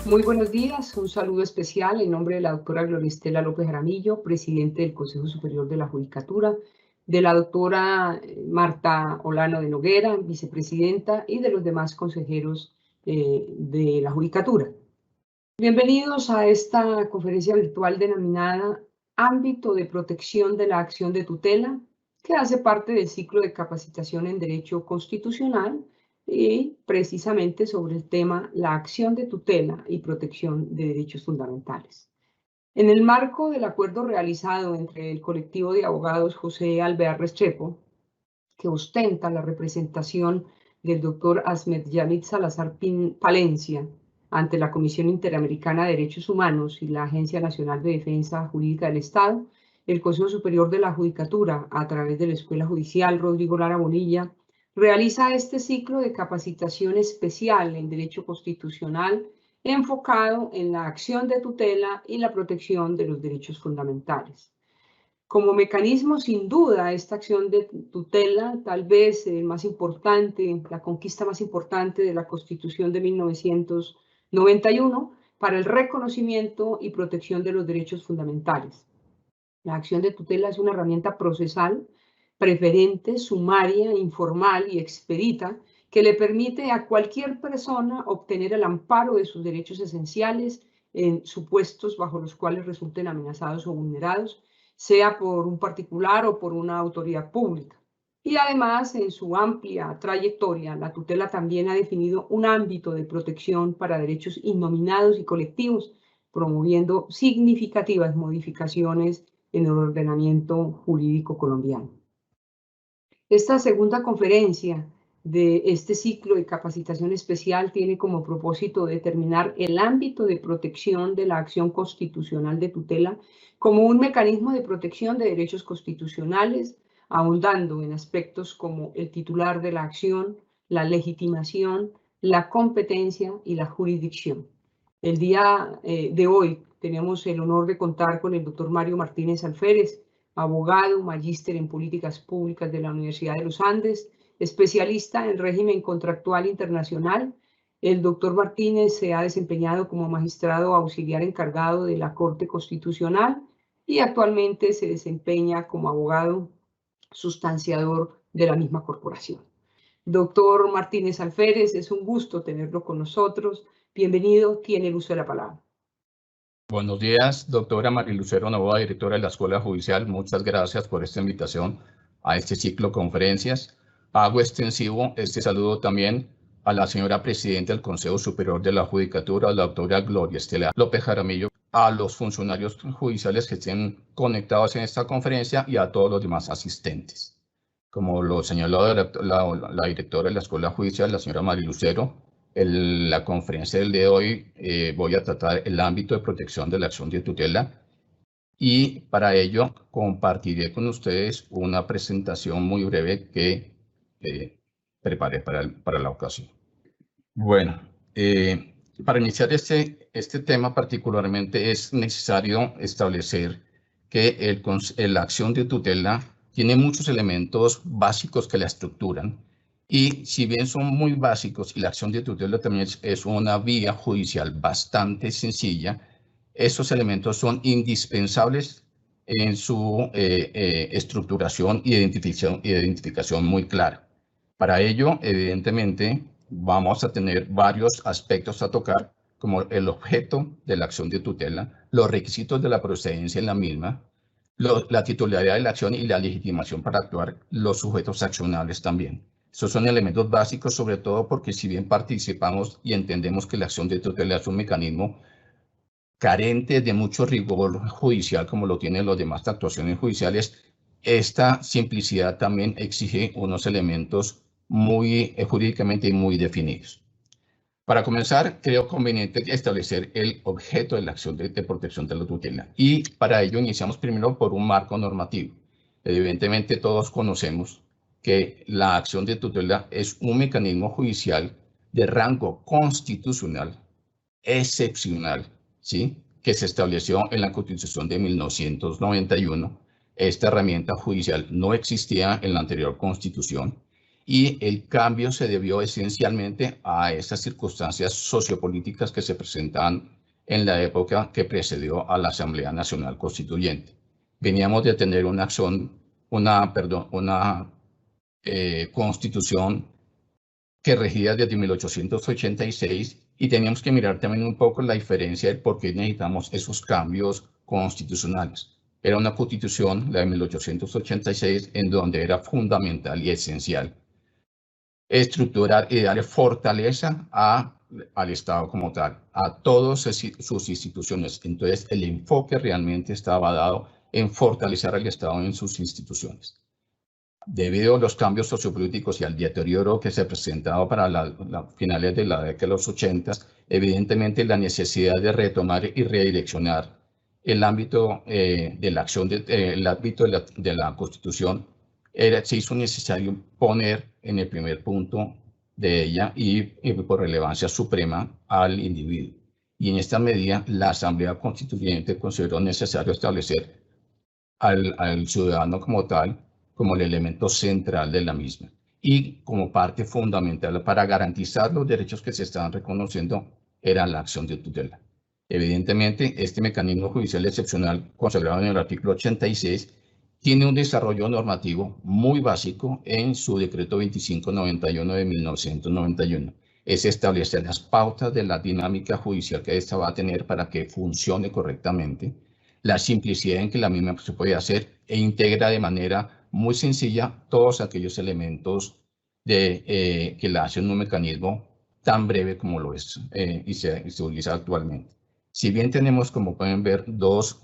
Muy buenos días, un saludo especial en nombre de la doctora Gloria Estela López Jaramillo, presidente del Consejo Superior de la Judicatura, de la doctora Marta Olano de Noguera, vicepresidenta, y de los demás consejeros de la Judicatura. Bienvenidos a esta conferencia virtual denominada Ámbito de Protección de la Acción de Tutela, que hace parte del ciclo de capacitación en Derecho Constitucional y precisamente sobre el tema la acción de tutela y protección de derechos fundamentales. En el marco del acuerdo realizado entre el colectivo de abogados José Alvear Restrepo, que ostenta la representación del doctor Ahmed Yamid Salazar Palencia ante la Comisión Interamericana de Derechos Humanos y la Agencia Nacional de Defensa Jurídica del Estado, el Consejo Superior de la Judicatura, a través de la Escuela Judicial Rodrigo Lara Bonilla, realiza este ciclo de capacitación especial en Derecho Constitucional enfocado en la acción de tutela y la protección de los derechos fundamentales. Como mecanismo, sin duda, esta acción de tutela, tal vez el más importante, la conquista más importante de la Constitución de 1991 para el reconocimiento y protección de los derechos fundamentales. La acción de tutela es una herramienta procesal, preferente, sumaria, informal y expedita que le permite a cualquier persona obtener el amparo de sus derechos esenciales en supuestos bajo los cuales resulten amenazados o vulnerados, sea por un particular o por una autoridad pública. Y además, en su amplia trayectoria, la tutela también ha definido un ámbito de protección para derechos innominados y colectivos, promoviendo significativas modificaciones en el ordenamiento jurídico colombiano. Esta segunda conferencia de este ciclo de capacitación especial tiene como propósito determinar el ámbito de protección de la acción constitucional de tutela como un mecanismo de protección de derechos constitucionales, ahondando en aspectos como el titular de la acción, la legitimación, la competencia y la jurisdicción. El día de hoy tenemos el honor de contar con el doctor Mario Martínez Alférez, abogado, magíster en políticas públicas de la Universidad de los Andes, especialista en régimen contractual internacional. El doctor Martínez se ha desempeñado como magistrado auxiliar encargado de la Corte Constitucional y actualmente se desempeña como abogado sustanciador de la misma corporación. Doctor Martínez Alférez, es un gusto tenerlo con nosotros. Bienvenido, tiene el uso de la palabra. Buenos días, doctora María Lucero Novoa, directora de la Escuela Judicial. Muchas gracias por esta invitación a este ciclo de conferencias. Hago extensivo este saludo también a la señora presidenta del Consejo Superior de la Judicatura, la doctora Gloria Estela López Jaramillo, a los funcionarios judiciales que estén conectados en esta conferencia y a todos los demás asistentes. Como lo señaló la directora de la Escuela Judicial, la señora María Lucero, la conferencia del día de hoy voy a tratar el ámbito de protección de la acción de tutela y para ello compartiré con ustedes una presentación muy breve que preparé para la ocasión. Bueno, para iniciar este tema particularmente es necesario establecer que la acción de tutela tiene muchos elementos básicos que la estructuran. Y si bien son muy básicos y la acción de tutela también es una vía judicial bastante sencilla, esos elementos son indispensables en su estructuración y identificación muy clara. Para ello, evidentemente, vamos a tener varios aspectos a tocar, como el objeto de la acción de tutela, los requisitos de la procedencia en la misma, la titularidad de la acción y la legitimación para actuar, los sujetos accionables también. Esos son elementos básicos, sobre todo porque si bien participamos y entendemos que la acción de tutela es un mecanismo carente de mucho rigor judicial, como lo tienen las demás actuaciones judiciales, esta simplicidad también exige unos elementos muy jurídicamente muy definidos. Para comenzar, creo conveniente establecer el objeto de la acción de protección de la tutela. Y para ello iniciamos primero por un marco normativo. Evidentemente todos conocemos que la acción de tutela es un mecanismo judicial de rango constitucional excepcional, ¿sí?, que se estableció en la Constitución de 1991. Esta herramienta judicial no existía en la anterior Constitución y el cambio se debió esencialmente a esas circunstancias sociopolíticas que se presentaban en la época que precedió a la Asamblea Nacional Constituyente. Veníamos de tener una constitución que regía desde 1886 y teníamos que mirar también un poco la diferencia de por qué necesitamos esos cambios constitucionales. Era una constitución, la de 1886, en donde era fundamental y esencial estructurar y darle fortaleza al Estado como tal, a todas sus instituciones. Entonces, el enfoque realmente estaba dado en fortalecer al Estado en sus instituciones. Debido a los cambios sociopolíticos y al deterioro que se presentaba para finales de la década de los 80, evidentemente la necesidad de retomar y redireccionar el ámbito de la acción, el ámbito de la Constitución, se hizo necesario poner en el primer punto de ella y por relevancia suprema al individuo. Y en esta medida, la Asamblea Constituyente consideró necesario establecer al ciudadano como tal, como el elemento central de la misma y como parte fundamental para garantizar los derechos que se estaban reconociendo era la acción de tutela. Evidentemente, este mecanismo judicial excepcional consagrado en el artículo 86 tiene un desarrollo normativo muy básico en su decreto 2591 de 1991. Es establecer las pautas de la dinámica judicial que esta va a tener para que funcione correctamente, la simplicidad en que la misma se puede hacer e integra de manera muy sencilla todos aquellos elementos que la hacen un mecanismo tan breve como lo es y se utiliza actualmente. Si bien tenemos, como pueden ver, dos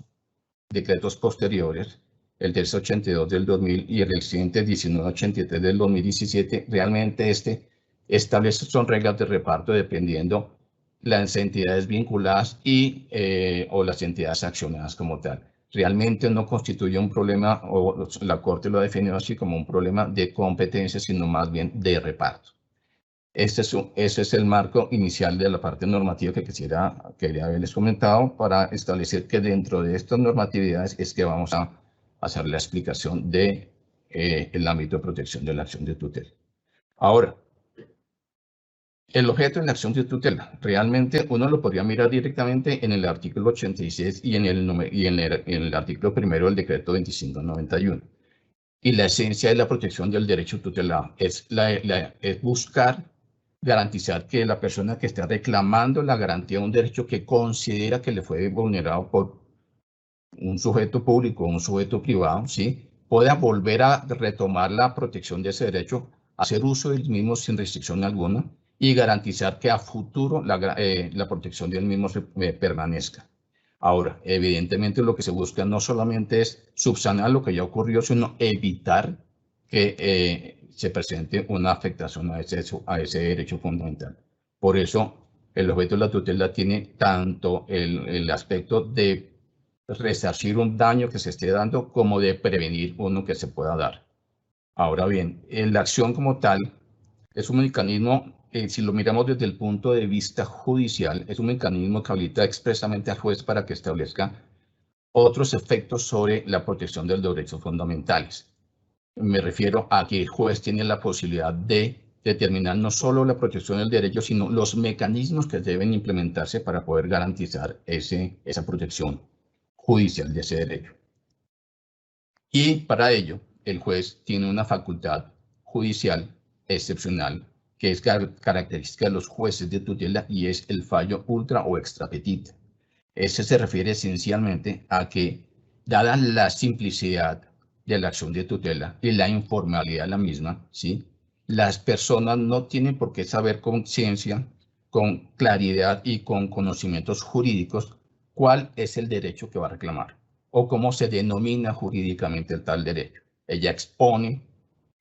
decretos posteriores, el 1382 del 2000 y el siguiente 1983 del 2017, realmente establece son reglas de reparto dependiendo las entidades vinculadas o las entidades accionadas como tal. Realmente no constituye un problema, o la Corte lo ha definido así como un problema de competencia, sino más bien de reparto. Ese es el marco inicial de la parte normativa que quería haberles comentado para establecer que dentro de estas normatividades es que vamos a hacer la explicación del ámbito de protección de la acción de tutela. Ahora, el objeto de la acción de tutela, realmente uno lo podría mirar directamente en el artículo 86 y en el artículo primero del decreto 2591. Y la esencia de la protección del derecho tutelado es buscar garantizar que la persona que está reclamando la garantía de un derecho que considera que le fue vulnerado por un sujeto público o un sujeto privado, ¿sí?, pueda volver a retomar la protección de ese derecho, hacer uso del mismo sin restricción alguna y garantizar que a futuro la protección del mismo permanezca. Ahora, evidentemente lo que se busca no solamente es subsanar lo que ya ocurrió, sino evitar que se presente una afectación a ese derecho fundamental. Por eso, el objeto de la tutela tiene tanto el aspecto de resarcir un daño que se esté dando como de prevenir uno que se pueda dar. Ahora bien, la acción como tal es un mecanismo, si lo miramos desde el punto de vista judicial, es un mecanismo que habilita expresamente al juez para que establezca otros efectos sobre la protección de los derechos fundamentales. Me refiero a que el juez tiene la posibilidad de determinar no solo la protección del derecho, sino los mecanismos que deben implementarse para poder garantizar esa protección judicial de ese derecho. Y para ello, el juez tiene una facultad judicial excepcional que es característica de los jueces de tutela y es el fallo ultra o extra petita. Ese se refiere esencialmente a que, dada la simplicidad de la acción de tutela y la informalidad de la misma, ¿sí?, las personas no tienen por qué saber con ciencia, con claridad y con conocimientos jurídicos cuál es el derecho que va a reclamar o cómo se denomina jurídicamente el tal derecho. Ella expone,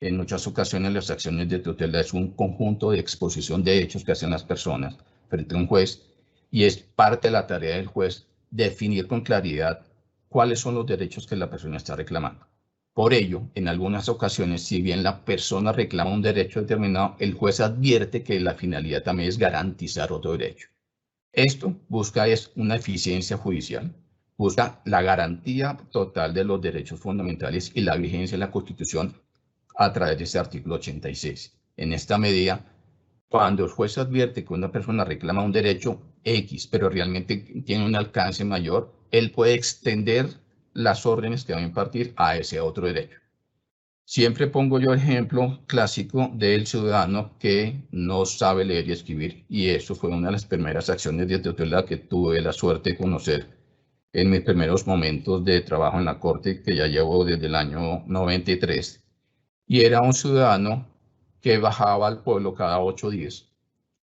en muchas ocasiones las acciones de tutela es un conjunto de exposición de hechos que hacen las personas frente a un juez y es parte de la tarea del juez definir con claridad cuáles son los derechos que la persona está reclamando. Por ello, en algunas ocasiones, si bien la persona reclama un derecho determinado, el juez advierte que la finalidad también es garantizar otro derecho. Esto busca una eficiencia judicial, busca la garantía total de los derechos fundamentales y la vigencia de la Constitución a través de este artículo 86. En esta medida, cuando el juez advierte que una persona reclama un derecho X, pero realmente tiene un alcance mayor, él puede extender las órdenes que va a impartir a ese otro derecho. Siempre pongo yo el ejemplo clásico del ciudadano que no sabe leer y escribir, y eso fue una de las primeras acciones de tutela que tuve la suerte de conocer en mis primeros momentos de trabajo en la Corte, que ya llevo desde el año 93, y era un ciudadano que bajaba al pueblo cada 8 días.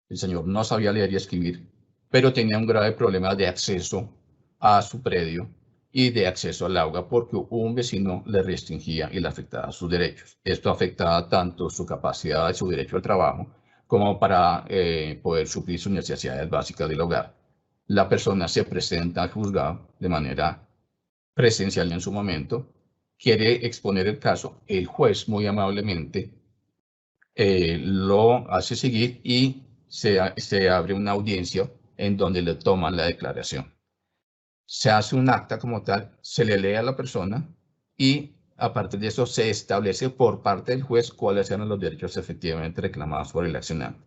El señor no sabía leer y escribir, pero tenía un grave problema de acceso a su predio y de acceso al agua porque un vecino le restringía y le afectaba sus derechos. Esto afectaba tanto su capacidad y su derecho al trabajo como para poder suplir sus necesidades básicas del hogar. La persona se presenta al juzgado de manera presencial en su momento, quiere exponer el caso, el juez muy amablemente lo hace seguir y se abre una audiencia en donde le toman la declaración. Se hace un acta como tal, se le lee a la persona y a partir de eso se establece por parte del juez cuáles eran los derechos efectivamente reclamados por el accionante.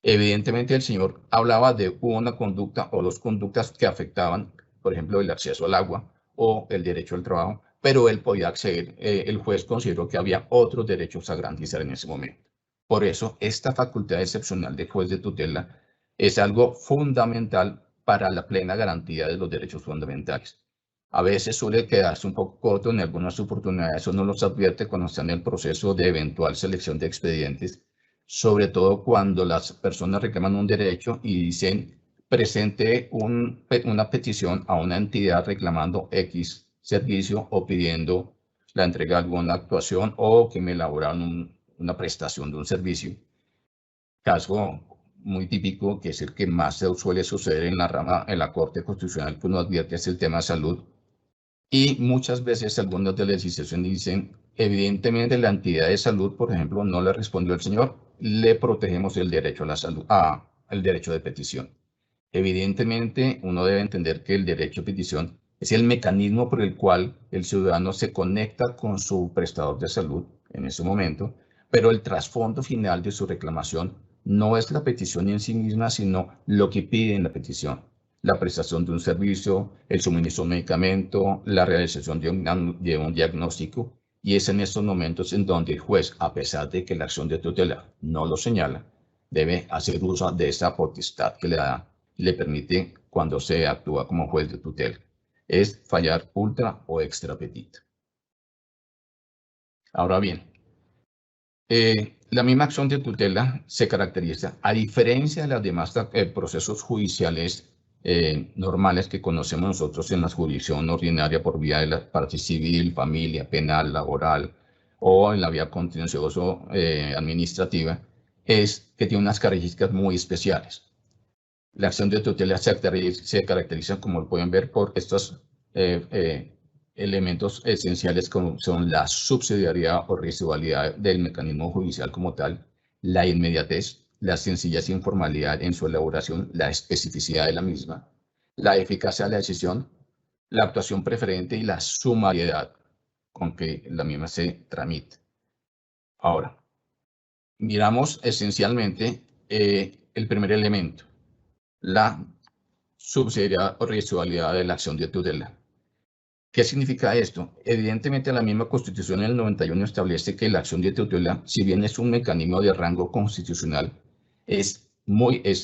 Evidentemente el señor hablaba de una conducta o dos conductas que afectaban, por ejemplo, el acceso al agua o el derecho al trabajo, pero él podía acceder, el juez consideró que había otros derechos a garantizar en ese momento. Por eso, esta facultad excepcional de juez de tutela es algo fundamental para la plena garantía de los derechos fundamentales. A veces suele quedarse un poco corto en algunas oportunidades, uno los advierte cuando está en el proceso de eventual selección de expedientes, sobre todo cuando las personas reclaman un derecho y dicen presente una petición a una entidad reclamando X servicio o pidiendo la entrega de alguna actuación o que me elaboraron una prestación de un servicio. Caso muy típico, que es el que más suele suceder en la Corte Constitucional, que uno advierte, es el tema de salud. Y muchas veces algunas de las legislaciones dicen, evidentemente la entidad de salud, por ejemplo, no le respondió al señor, le protegemos el derecho a la salud, el derecho de petición. Evidentemente, uno debe entender que el derecho de petición es el mecanismo por el cual el ciudadano se conecta con su prestador de salud en ese momento, pero el trasfondo final de su reclamación no es la petición en sí misma, sino lo que pide en la petición. La prestación de un servicio, el suministro de un medicamento, la realización de un diagnóstico, y es en estos momentos en donde el juez, a pesar de que la acción de tutela no lo señala, debe hacer uso de esa potestad que le permite cuando se actúa como juez de tutela. Es fallar ultra o extra petita. Ahora bien, la misma acción de tutela se caracteriza, a diferencia de los demás procesos judiciales normales que conocemos nosotros en la jurisdicción ordinaria por vía de la parte civil, familia, penal, laboral o en la vía contencioso administrativa, es que tiene unas características muy especiales. La acción de tutela se caracteriza, como pueden ver, por estos elementos esenciales como son la subsidiariedad o residualidad del mecanismo judicial como tal, la inmediatez, la sencillez e informalidad en su elaboración, la especificidad de la misma, la eficacia de la decisión, la actuación preferente y la sumariedad con que la misma se tramite. Ahora, miramos esencialmente el primer elemento, la subsidiariedad o residualidad de la acción de tutela. ¿Qué significa esto? Evidentemente, la misma Constitución en el 91 establece que la acción de tutela, si bien es un mecanismo de rango constitucional, es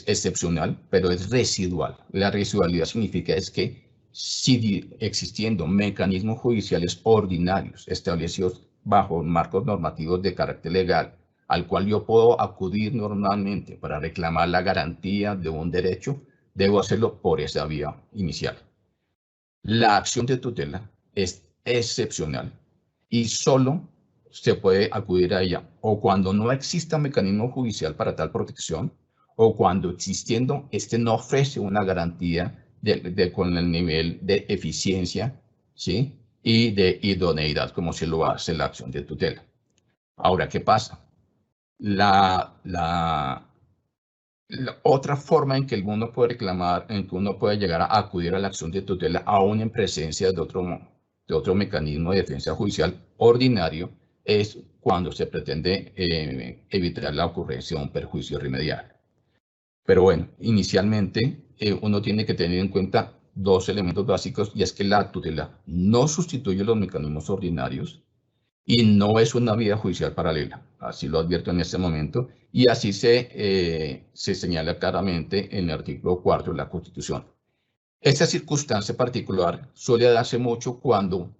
excepcional, pero es residual. La residualidad significa es que si existiendo mecanismos judiciales ordinarios establecidos bajo marcos normativos de carácter legal, al cual yo puedo acudir normalmente para reclamar la garantía de un derecho, debo hacerlo por esa vía inicial. La acción de tutela es excepcional y solo se puede acudir a ella o cuando no exista mecanismo judicial para tal protección o cuando existiendo este no ofrece una garantía con el nivel de eficiencia, ¿sí? Y de idoneidad como se lo hace la acción de tutela. Ahora, ¿qué pasa? La otra forma en que uno puede reclamar, en que uno puede llegar a acudir a la acción de tutela, aún en presencia de otro mecanismo de defensa judicial ordinario, es cuando se pretende evitar la ocurrencia de un perjuicio irremediable. Pero bueno, inicialmente uno tiene que tener en cuenta dos elementos básicos, y es que la tutela no sustituye los mecanismos ordinarios y no es una vía judicial paralela. Así lo advierto en este momento, y así se señala claramente en el artículo 4 de la Constitución. Esta circunstancia particular suele darse mucho cuando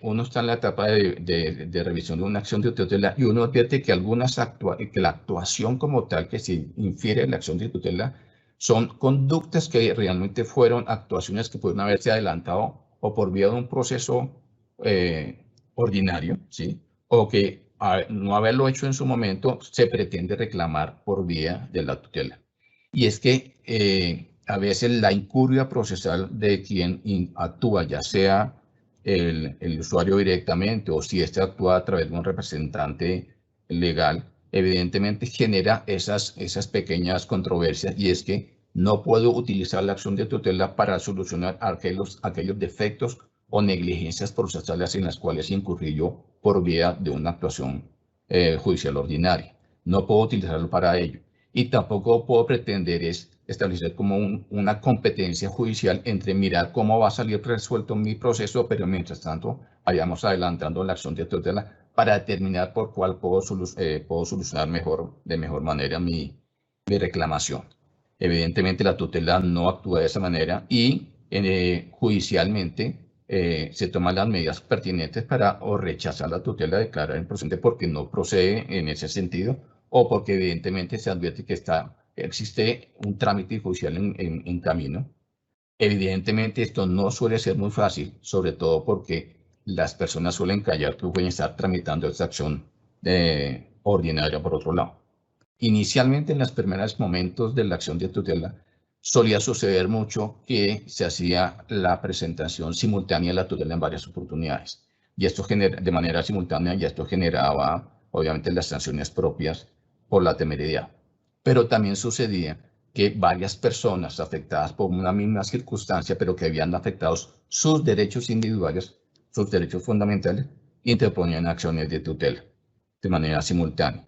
uno está en la etapa de revisión de una acción de tutela y uno advierte que que la actuación como tal que se infiere en la acción de tutela son conductas que realmente fueron actuaciones que pudieron haberse adelantado o por vía de un proceso ordinario, ¿sí? O que no haberlo hecho en su momento se pretende reclamar por vía de la tutela. Y es que a veces la incuria procesal de quien actúa, ya sea el usuario directamente o si éste actúa a través de un representante legal, evidentemente genera esas pequeñas controversias, y es que no puedo utilizar la acción de tutela para solucionar aquellos defectos o negligencias procesales en las cuales incurrí yo por vía de una actuación judicial ordinaria. No puedo utilizarlo para ello. Y tampoco puedo pretender establecer como una competencia judicial entre mirar cómo va a salir resuelto mi proceso, pero mientras tanto vayamos adelantando la acción de tutela para determinar por cuál puedo solucionar de mejor manera mi reclamación. Evidentemente la tutela no actúa de esa manera y judicialmente se toman las medidas pertinentes para o rechazar la tutela, declarar improcedente porque no procede en ese sentido, o porque evidentemente se advierte que existe un trámite judicial en camino. Evidentemente esto no suele ser muy fácil, sobre todo porque las personas suelen callar que pueden estar tramitando esta acción ordinaria por otro lado. Inicialmente, en los primeros momentos de la acción de tutela, solía suceder mucho que se hacía la presentación simultánea de la tutela en varias oportunidades. Y esto de manera simultánea, y esto generaba, obviamente, las sanciones propias por la temeridad. Pero también sucedía que varias personas afectadas por una misma circunstancia, pero que habían afectado sus derechos individuales, sus derechos fundamentales, interponían acciones de tutela de manera simultánea.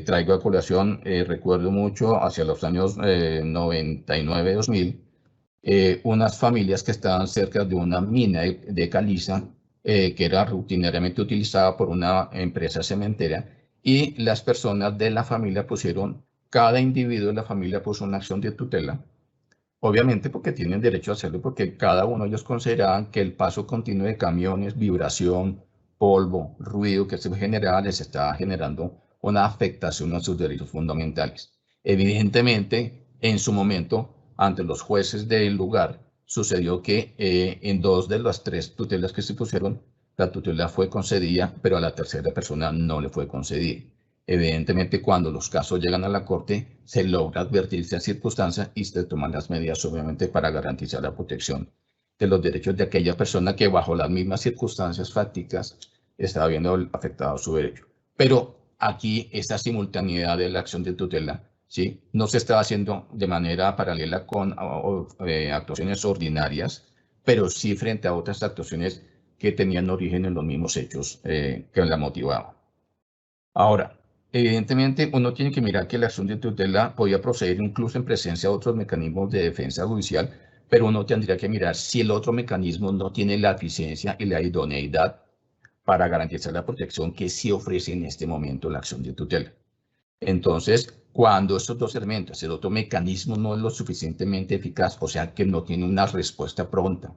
Traigo a colación, recuerdo mucho, hacia los años 99-2000, unas familias que estaban cerca de una mina de caliza que era rutinariamente utilizada por una empresa cementera, y las personas de la familia cada individuo de la familia puso una acción de tutela, obviamente porque tienen derecho a hacerlo, porque cada uno de ellos consideraban que el paso continuo de camiones, vibración, polvo, ruido que se generaba les estaba generando una afectación a sus derechos fundamentales. Evidentemente, en su momento, ante los jueces del lugar, sucedió que en 2 de las 3 tutelas que se pusieron, la tutela fue concedida, pero a la tercera persona no le fue concedida. Evidentemente, cuando los casos llegan a la Corte, se logra advertir esa circunstancia y se toman las medidas, obviamente, para garantizar la protección de los derechos de aquella persona que bajo las mismas circunstancias fácticas estaba viendo afectado su derecho. Pero aquí esta simultaneidad de la acción de tutela, ¿sí?, no se estaba haciendo de manera paralela con actuaciones ordinarias, pero sí frente a otras actuaciones que tenían origen en los mismos hechos que la motivaban. Ahora, evidentemente, uno tiene que mirar que la acción de tutela podía proceder incluso en presencia de otros mecanismos de defensa judicial, pero uno tendría que mirar si el otro mecanismo no tiene la eficiencia y la idoneidad para garantizar la protección que sí ofrece en este momento la acción de tutela. Entonces, cuando estos dos elementos, el otro mecanismo no es lo suficientemente eficaz, o sea que no tiene una respuesta pronta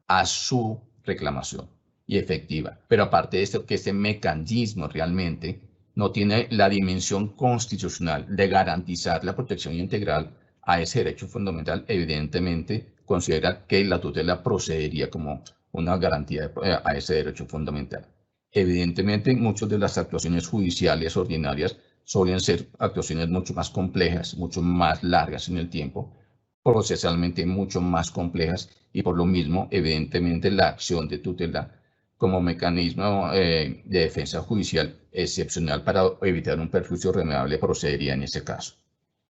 a su reclamación y efectiva, pero aparte de esto, que este mecanismo realmente no tiene la dimensión constitucional de garantizar la protección integral a ese derecho fundamental, evidentemente considera que la tutela procedería como una garantía a ese derecho fundamental. Evidentemente, muchas de las actuaciones judiciales ordinarias suelen ser actuaciones mucho más complejas, mucho más largas en el tiempo, procesalmente mucho más complejas, y por lo mismo, evidentemente, la acción de tutela como mecanismo de defensa judicial excepcional para evitar un perjuicio irremediable procedería en ese caso.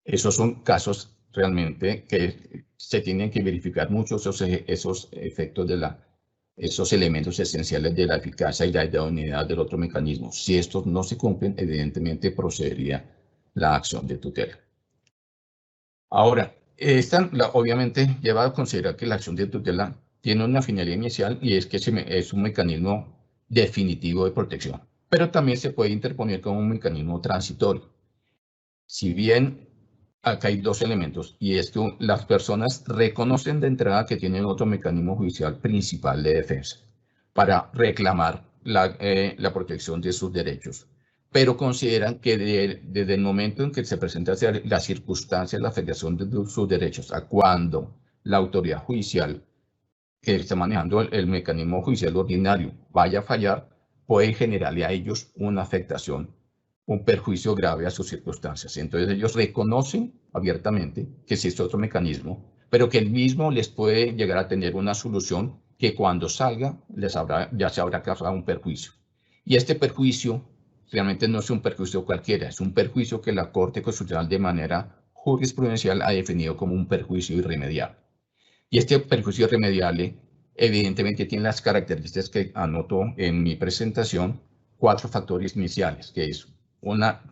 Esos son casos realmente que se tienen que verificar mucho esos efectos de esos elementos esenciales de la eficacia y la idoneidad del otro mecanismo. Si estos no se cumplen, evidentemente procedería la acción de tutela. Ahora, obviamente lleva a considerar que la acción de tutela tiene una finalidad inicial y es que es un mecanismo definitivo de protección, pero también se puede interponer como un mecanismo transitorio. Si bien acá hay dos elementos, y es que las personas reconocen de entrada que tienen otro mecanismo judicial principal de defensa para reclamar la protección de sus derechos, pero consideran que desde el momento en que se presenta la circunstancia de la afectación de sus derechos a cuando la autoridad judicial que está manejando el mecanismo judicial ordinario vaya a fallar, puede generarle a ellos una afectación, un perjuicio grave a sus circunstancias. Entonces ellos reconocen abiertamente que existe otro mecanismo, pero que el mismo les puede llegar a tener una solución que cuando salga ya se habrá causado un perjuicio. Y este perjuicio realmente no es un perjuicio cualquiera, es un perjuicio que la Corte Constitucional de manera jurisprudencial ha definido como un perjuicio irremediable. Y este perjuicio irremediable evidentemente tiene las características que anoto en mi presentación, 4 factores iniciales, que es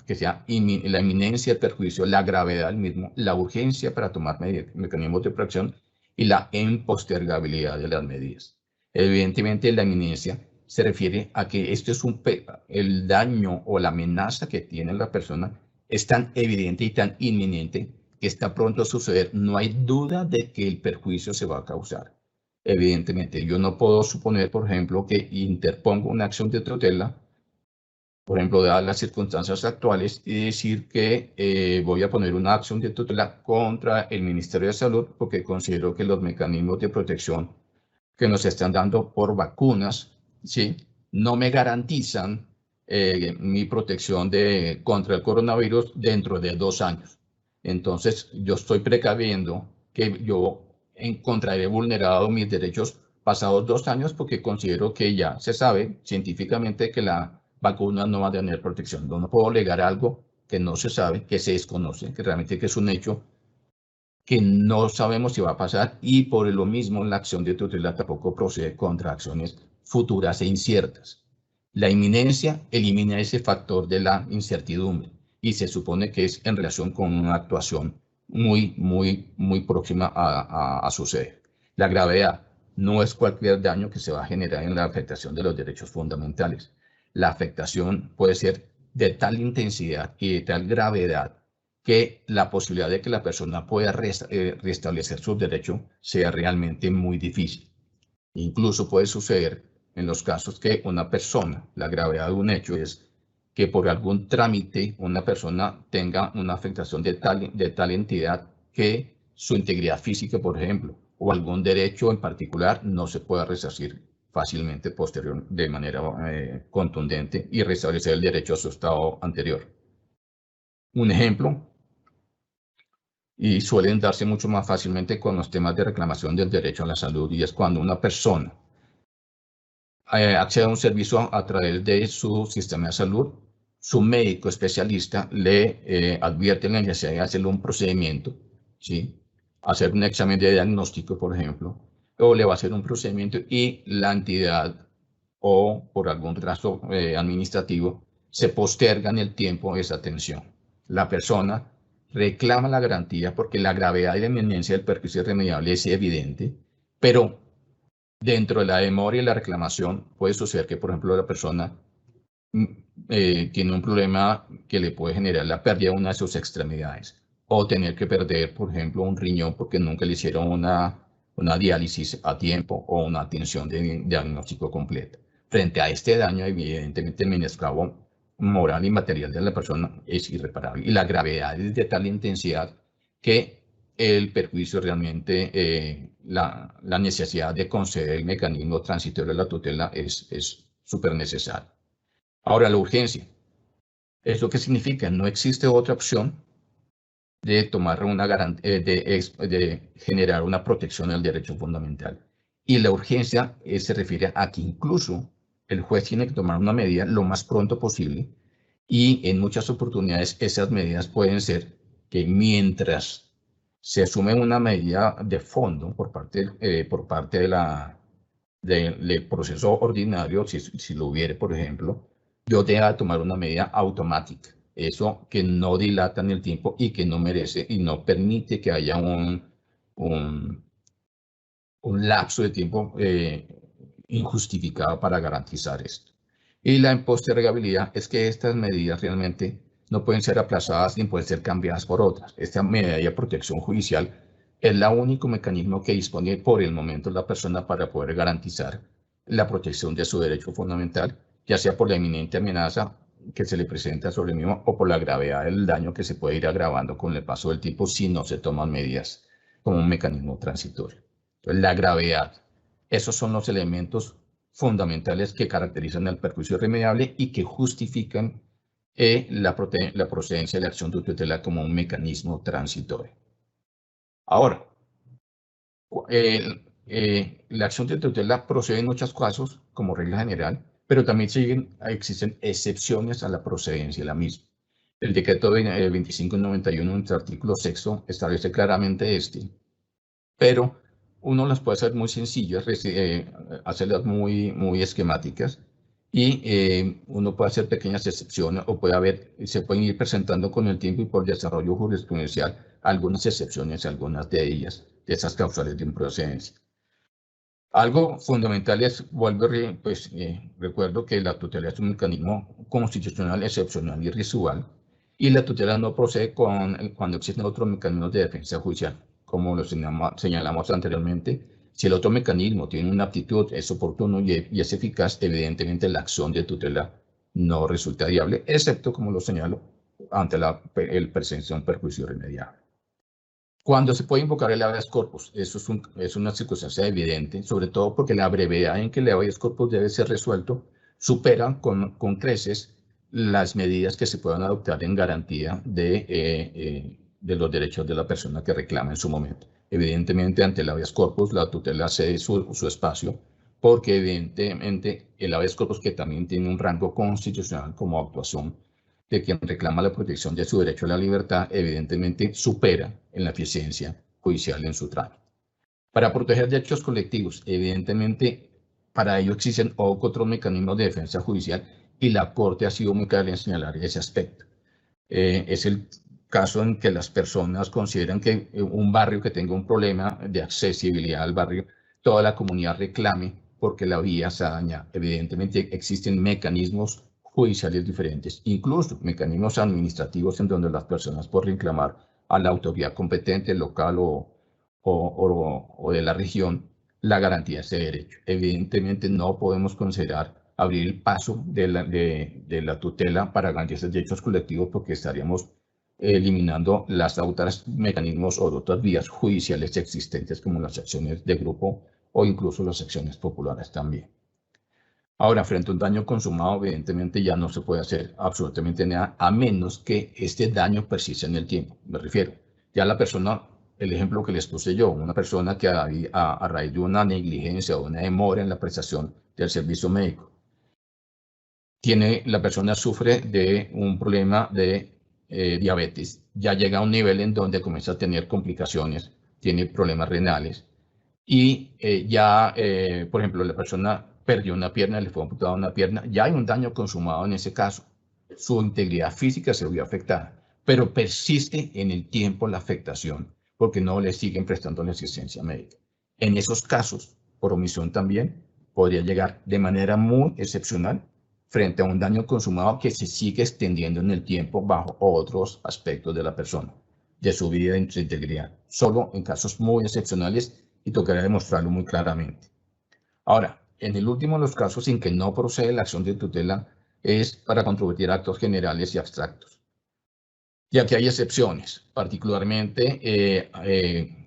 que sea la inminencia del perjuicio, la gravedad del mismo, la urgencia para tomar mecanismos de protección y la impostergabilidad de las medidas. Evidentemente la inminencia se refiere a que esto es el daño o la amenaza que tiene la persona es tan evidente y tan inminente que está pronto a suceder. No hay duda de que el perjuicio se va a causar. Evidentemente, yo no puedo suponer, por ejemplo, que interpongo una acción de tutela, por ejemplo, dadas las circunstancias actuales, y decir que voy a poner una acción de tutela contra el Ministerio de Salud porque considero que los mecanismos de protección que nos están dando por vacunas, ¿sí?, no me garantizan mi protección contra el coronavirus dentro de 2 años. Entonces, yo estoy precaviendo que yo encontraré vulnerados mis derechos pasados 2 años porque considero que ya se sabe científicamente que la vacuna no va a tener protección. No puedo alegar algo que no se sabe, que se desconoce, que realmente que es un hecho que no sabemos si va a pasar y por lo mismo la acción de tutela tampoco procede contra acciones futuras e inciertas. La inminencia elimina ese factor de la incertidumbre y se supone que es en relación con una actuación muy próxima a suceder. La gravedad no es cualquier daño que se va a generar en la afectación de los derechos fundamentales. La afectación puede ser de tal intensidad y de tal gravedad que la posibilidad de que la persona pueda restablecer sus derechos sea realmente muy difícil. Incluso puede suceder en los casos que una persona, la gravedad de un hecho es que por algún trámite una persona tenga una afectación de tal entidad que su integridad física, por ejemplo, o algún derecho en particular no se pueda resarcir fácilmente de manera contundente y restablecer el derecho a su estado anterior. Un ejemplo, y suelen darse mucho más fácilmente con los temas de reclamación del derecho a la salud, y es cuando una persona accede a un servicio a través de su sistema de salud, su médico especialista le advierte la necesidad de hacerle un procedimiento, ¿sí?, hacer un examen de diagnóstico, por ejemplo, o le va a hacer un procedimiento y la entidad o por algún retraso administrativo se posterga en el tiempo esa atención. La persona reclama la garantía porque la gravedad y la inminencia del perjuicio irremediable es evidente, pero dentro de la demora y la reclamación puede suceder que, por ejemplo, la persona tiene un problema que le puede generar la pérdida de una de sus extremidades o tener que perder, por ejemplo, un riñón porque nunca le hicieron una diálisis a tiempo o una atención de diagnóstico completa. Frente a este daño, evidentemente el menoscabo moral y material de la persona es irreparable y la gravedad es de tal intensidad que el perjuicio realmente, la necesidad de conceder el mecanismo transitorio de la tutela es súper necesario. Ahora, la urgencia. ¿Eso qué significa? No existe otra opción de tomar de generar una protección al derecho fundamental. Y la urgencia se refiere a que incluso el juez tiene que tomar una medida lo más pronto posible y en muchas oportunidades esas medidas pueden ser que mientras se asume una medida de fondo por parte del proceso ordinario, si lo hubiere, por ejemplo, yo deba tomar una medida automática. Eso que no dilata en el tiempo y que no merece y no permite que haya un lapso de tiempo injustificado para garantizar esto. Y la impostergabilidad es que estas medidas realmente no pueden ser aplazadas ni pueden ser cambiadas por otras. Esta medida de protección judicial es el único mecanismo que dispone por el momento la persona para poder garantizar la protección de su derecho fundamental, ya sea por la inminente amenaza que se le presenta sobre el mismo o por la gravedad del daño que se puede ir agravando con el paso del tiempo si no se toman medidas como un mecanismo transitorio. Entonces, la gravedad, esos son los elementos fundamentales que caracterizan el perjuicio irremediable y que justifican la procedencia de la acción de tutela como un mecanismo transitorio. Ahora, la acción de tutela procede en muchos casos como regla general, pero también existen excepciones a la procedencia de la misma. El decreto 2591 en su artículo 6 establece claramente pero uno las puede hacer muy sencillas, hacerlas muy esquemáticas y uno puede hacer pequeñas excepciones o se pueden ir presentando con el tiempo y por desarrollo jurisprudencial algunas excepciones, algunas de ellas, de esas causales de improcedencia. Algo fundamental es, recuerdo que la tutela es un mecanismo constitucional excepcional y residual y la tutela no procede cuando existen otros mecanismos de defensa judicial. Como lo señalamos anteriormente, si el otro mecanismo tiene una aptitud, es oportuno y es eficaz, evidentemente la acción de tutela no resulta viable, excepto, como lo señalo, ante el presencia de un perjuicio irremediable. Cuando se puede invocar el habeas corpus, eso es una circunstancia evidente, sobre todo porque la brevedad en que el habeas corpus debe ser resuelto supera con creces las medidas que se puedan adoptar en garantía de los derechos de la persona que reclama en su momento. Evidentemente, ante el habeas corpus, la tutela cede su espacio, porque evidentemente el habeas corpus, que también tiene un rango constitucional como actuación de quien reclama la protección de su derecho a la libertad, evidentemente supera en la eficiencia judicial en su trámite. Para proteger derechos colectivos, evidentemente, para ello existen otros mecanismos de defensa judicial y la Corte ha sido muy clara en señalar ese aspecto. Es el caso en que las personas consideran que un barrio que tenga un problema de accesibilidad al barrio, toda la comunidad reclame porque la vía se daña. Evidentemente existen mecanismos judiciales diferentes, incluso mecanismos administrativos en donde las personas pueden reclamar a la autoridad competente local o de la región la garantía de ese derecho. Evidentemente no podemos considerar abrir el paso de la tutela para garantizar derechos colectivos porque estaríamos eliminando las otras mecanismos o otras vías judiciales existentes como las acciones de grupo o incluso las acciones populares también. Ahora, frente a un daño consumado, evidentemente ya no se puede hacer absolutamente nada a menos que este daño persista en el tiempo. Me refiero, ya la persona, el ejemplo que les puse yo, una persona que a raíz de una negligencia o una demora en la prestación del servicio médico, la persona sufre de un problema de diabetes, ya llega a un nivel en donde comienza a tener complicaciones, tiene problemas renales y por ejemplo, la persona perdió una pierna, le fue amputada una pierna, ya hay un daño consumado en ese caso. Su integridad física se vio afectada, pero persiste en el tiempo la afectación porque no le siguen prestando la asistencia médica. En esos casos, por omisión también, podría llegar de manera muy excepcional frente a un daño consumado que se sigue extendiendo en el tiempo bajo otros aspectos de la persona, de su vida y de su integridad, solo en casos muy excepcionales y tocaría demostrarlo muy claramente. Ahora, en el último de los casos en que no procede la acción de tutela es para controvertir actos generales y abstractos. Y aquí hay excepciones, particularmente,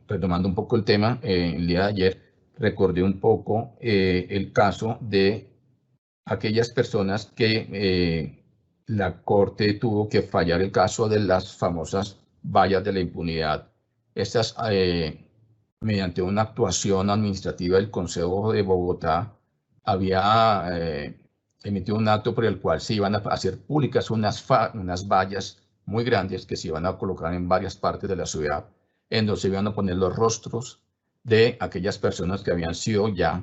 retomando un poco el tema, el día de ayer recordé un poco el caso de aquellas personas que la Corte tuvo que fallar el caso de las famosas vallas de la impunidad. Estas, mediante una actuación administrativa del Consejo de Bogotá, había emitido un acto por el cual se iban a hacer públicas unas vallas muy grandes que se iban a colocar en varias partes de la ciudad, en donde se iban a poner los rostros de aquellas personas que habían sido ya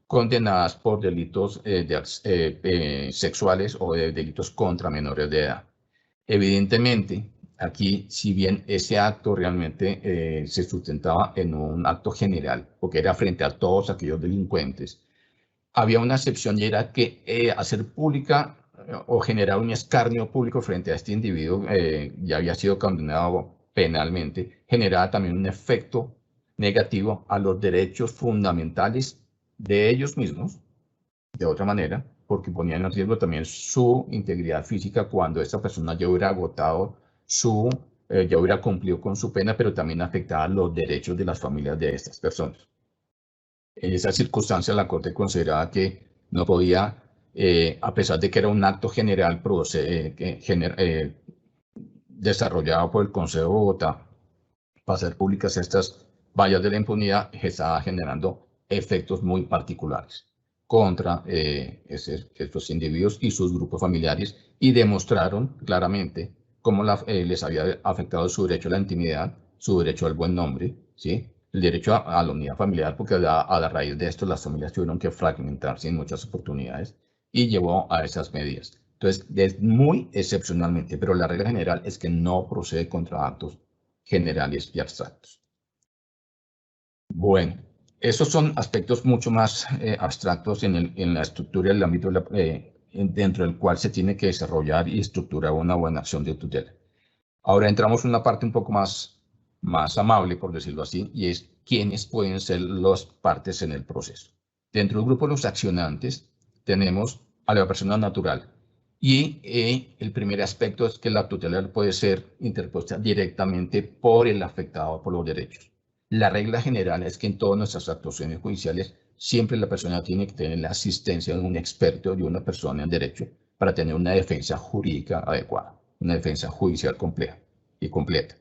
condenadas por delitos sexuales o de delitos contra menores de edad. Evidentemente, aquí, si bien ese acto realmente se sustentaba en un acto general, porque era frente a todos aquellos delincuentes, había una excepción y era que hacer pública o generar un escarnio público frente a este individuo ya había sido condenado penalmente, generaba también un efecto negativo a los derechos fundamentales de ellos mismos, de otra manera, porque ponían en riesgo también su integridad física cuando esta persona ya hubiera agotado ya hubiera cumplido con su pena, pero también afectaba los derechos de las familias de estas personas. En esa circunstancia, la Corte consideraba que no podía, a pesar de que era un acto general desarrollado por el Consejo de Bogotá, para hacer públicas estas vallas de la impunidad, que estaba generando efectos muy particulares contra estos individuos y sus grupos familiares, y demostraron claramente cómo les había afectado su derecho a la intimidad, su derecho al buen nombre, ¿sí? El derecho a la unidad familiar, porque a la raíz de esto las familias tuvieron que fragmentarse en muchas oportunidades y llevó a esas medidas. Entonces, es muy excepcionalmente, pero la regla general es que no procede contra actos generales y abstractos. Bueno, esos son aspectos mucho más abstractos en la estructura del ámbito dentro del cual se tiene que desarrollar y estructurar una buena acción de tutela. Ahora entramos en una parte un poco más amable, por decirlo así, y es quiénes pueden ser las partes en el proceso. Dentro del grupo de los accionantes tenemos a la persona natural, y el primer aspecto es que la tutela puede ser interpuesta directamente por el afectado por los derechos. La regla general es que en todas nuestras actuaciones judiciales siempre la persona tiene que tener la asistencia de un experto, de una persona en derecho, para tener una defensa jurídica adecuada, una defensa judicial compleja y completa.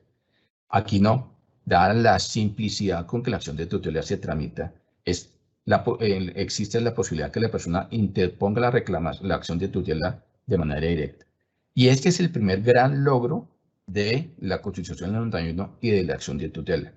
Aquí no, dada la simplicidad con que la acción de tutela se tramita, existe la posibilidad que la persona interponga la acción de tutela de manera directa. Y este es el primer gran logro de la Constitución del 91 y de la acción de tutela.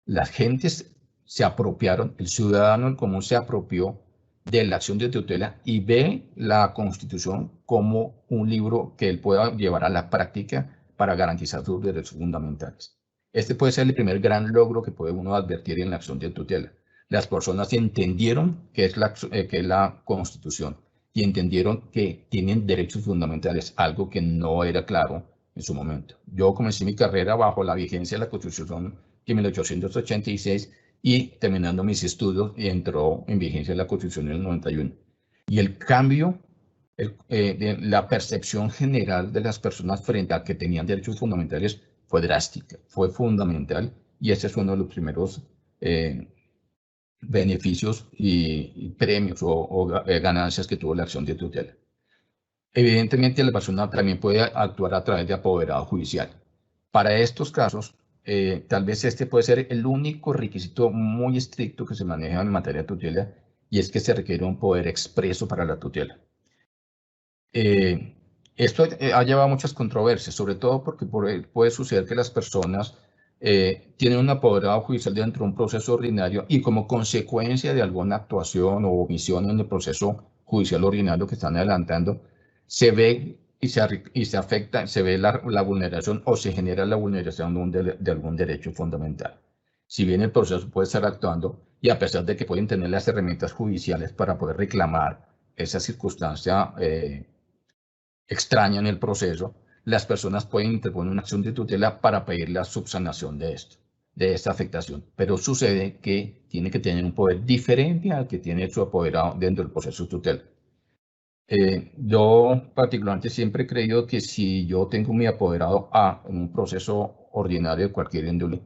Las gentes se apropiaron, el ciudadano común se apropió de la acción de tutela y ve la Constitución como un libro que él pueda llevar a la práctica para garantizar sus derechos fundamentales. Este puede ser el primer gran logro que puede uno advertir en la acción de tutela. Las personas entendieron qué es la Constitución y entendieron que tienen derechos fundamentales, algo que no era claro en su momento. Yo comencé mi carrera bajo la vigencia de la Constitución de 1886 y terminando mis estudios entró en vigencia la Constitución del 91. Y el cambio de la percepción general de las personas frente a que tenían derechos fundamentales fue drástica, fue fundamental, y ese es uno de los primeros beneficios y premios o ganancias que tuvo la acción de tutela. Evidentemente, la persona también puede actuar a través de apoderado judicial. Para estos casos, tal vez este puede ser el único requisito muy estricto que se maneja en materia de tutela, y es que se requiere un poder expreso para la tutela. Esto ha llevado a muchas controversias, sobre todo porque puede suceder que las personas tienen un apoderado judicial dentro de un proceso ordinario y como consecuencia de alguna actuación o omisión en el proceso judicial ordinario que están adelantando, se ve y se afecta, se ve la vulneración o se genera la vulneración de algún derecho fundamental. Si bien el proceso puede estar actuando y a pesar de que pueden tener las herramientas judiciales para poder reclamar esa circunstancia extraña en el proceso, las personas pueden interponer una acción de tutela para pedir la subsanación de esta afectación. Pero sucede que tiene que tener un poder diferente al que tiene su apoderado dentro del proceso de tutela. Yo particularmente siempre he creído que si yo tengo mi apoderado en un proceso ordinario de cualquier índole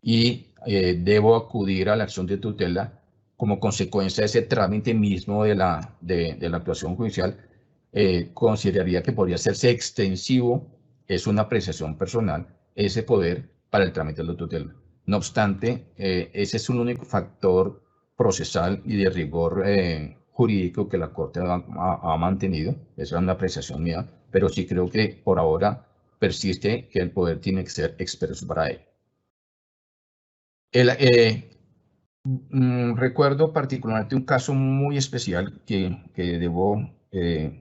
y debo acudir a la acción de tutela como consecuencia de ese trámite mismo de la actuación judicial, consideraría que podría hacerse extensivo, es una apreciación personal, ese poder para el trámite de la tutela. No obstante, ese es un único factor procesal y de rigor jurídico que la Corte ha mantenido. Esa es una apreciación mía, pero sí creo que por ahora persiste que el poder tiene que ser expreso para él. Recuerdo particularmente un caso muy especial que debo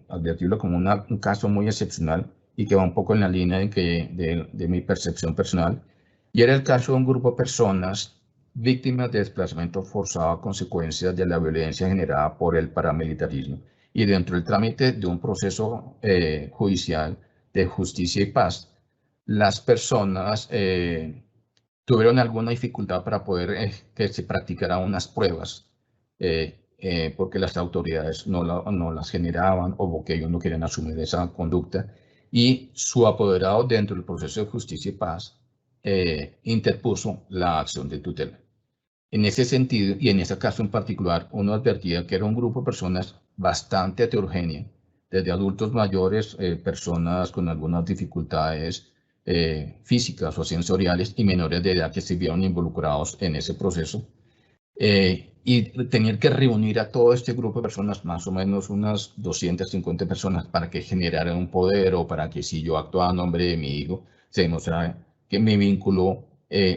advertirlo como un caso muy excepcional y que va un poco en la línea de mi percepción personal. Y era el caso de un grupo de personas víctimas de desplazamiento forzado a consecuencia de la violencia generada por el paramilitarismo. Y dentro del trámite de un proceso judicial de justicia y paz, las personas tuvieron alguna dificultad para poder que se practicaran unas pruebas, porque las autoridades no las generaban o porque ellos no querían asumir esa conducta. Y su apoderado dentro del proceso de justicia y paz interpuso la acción de tutela. En ese sentido, y en ese caso en particular, uno advertía que era un grupo de personas bastante heterogéneo, desde adultos mayores, personas con algunas dificultades físicas o sensoriales y menores de edad que se vieron involucrados en ese proceso. Y tener que reunir a todo este grupo de personas, más o menos unas 250 personas, para que generaran un poder o para que si yo actuaba a nombre de mi hijo, se demostrara que mi vínculo,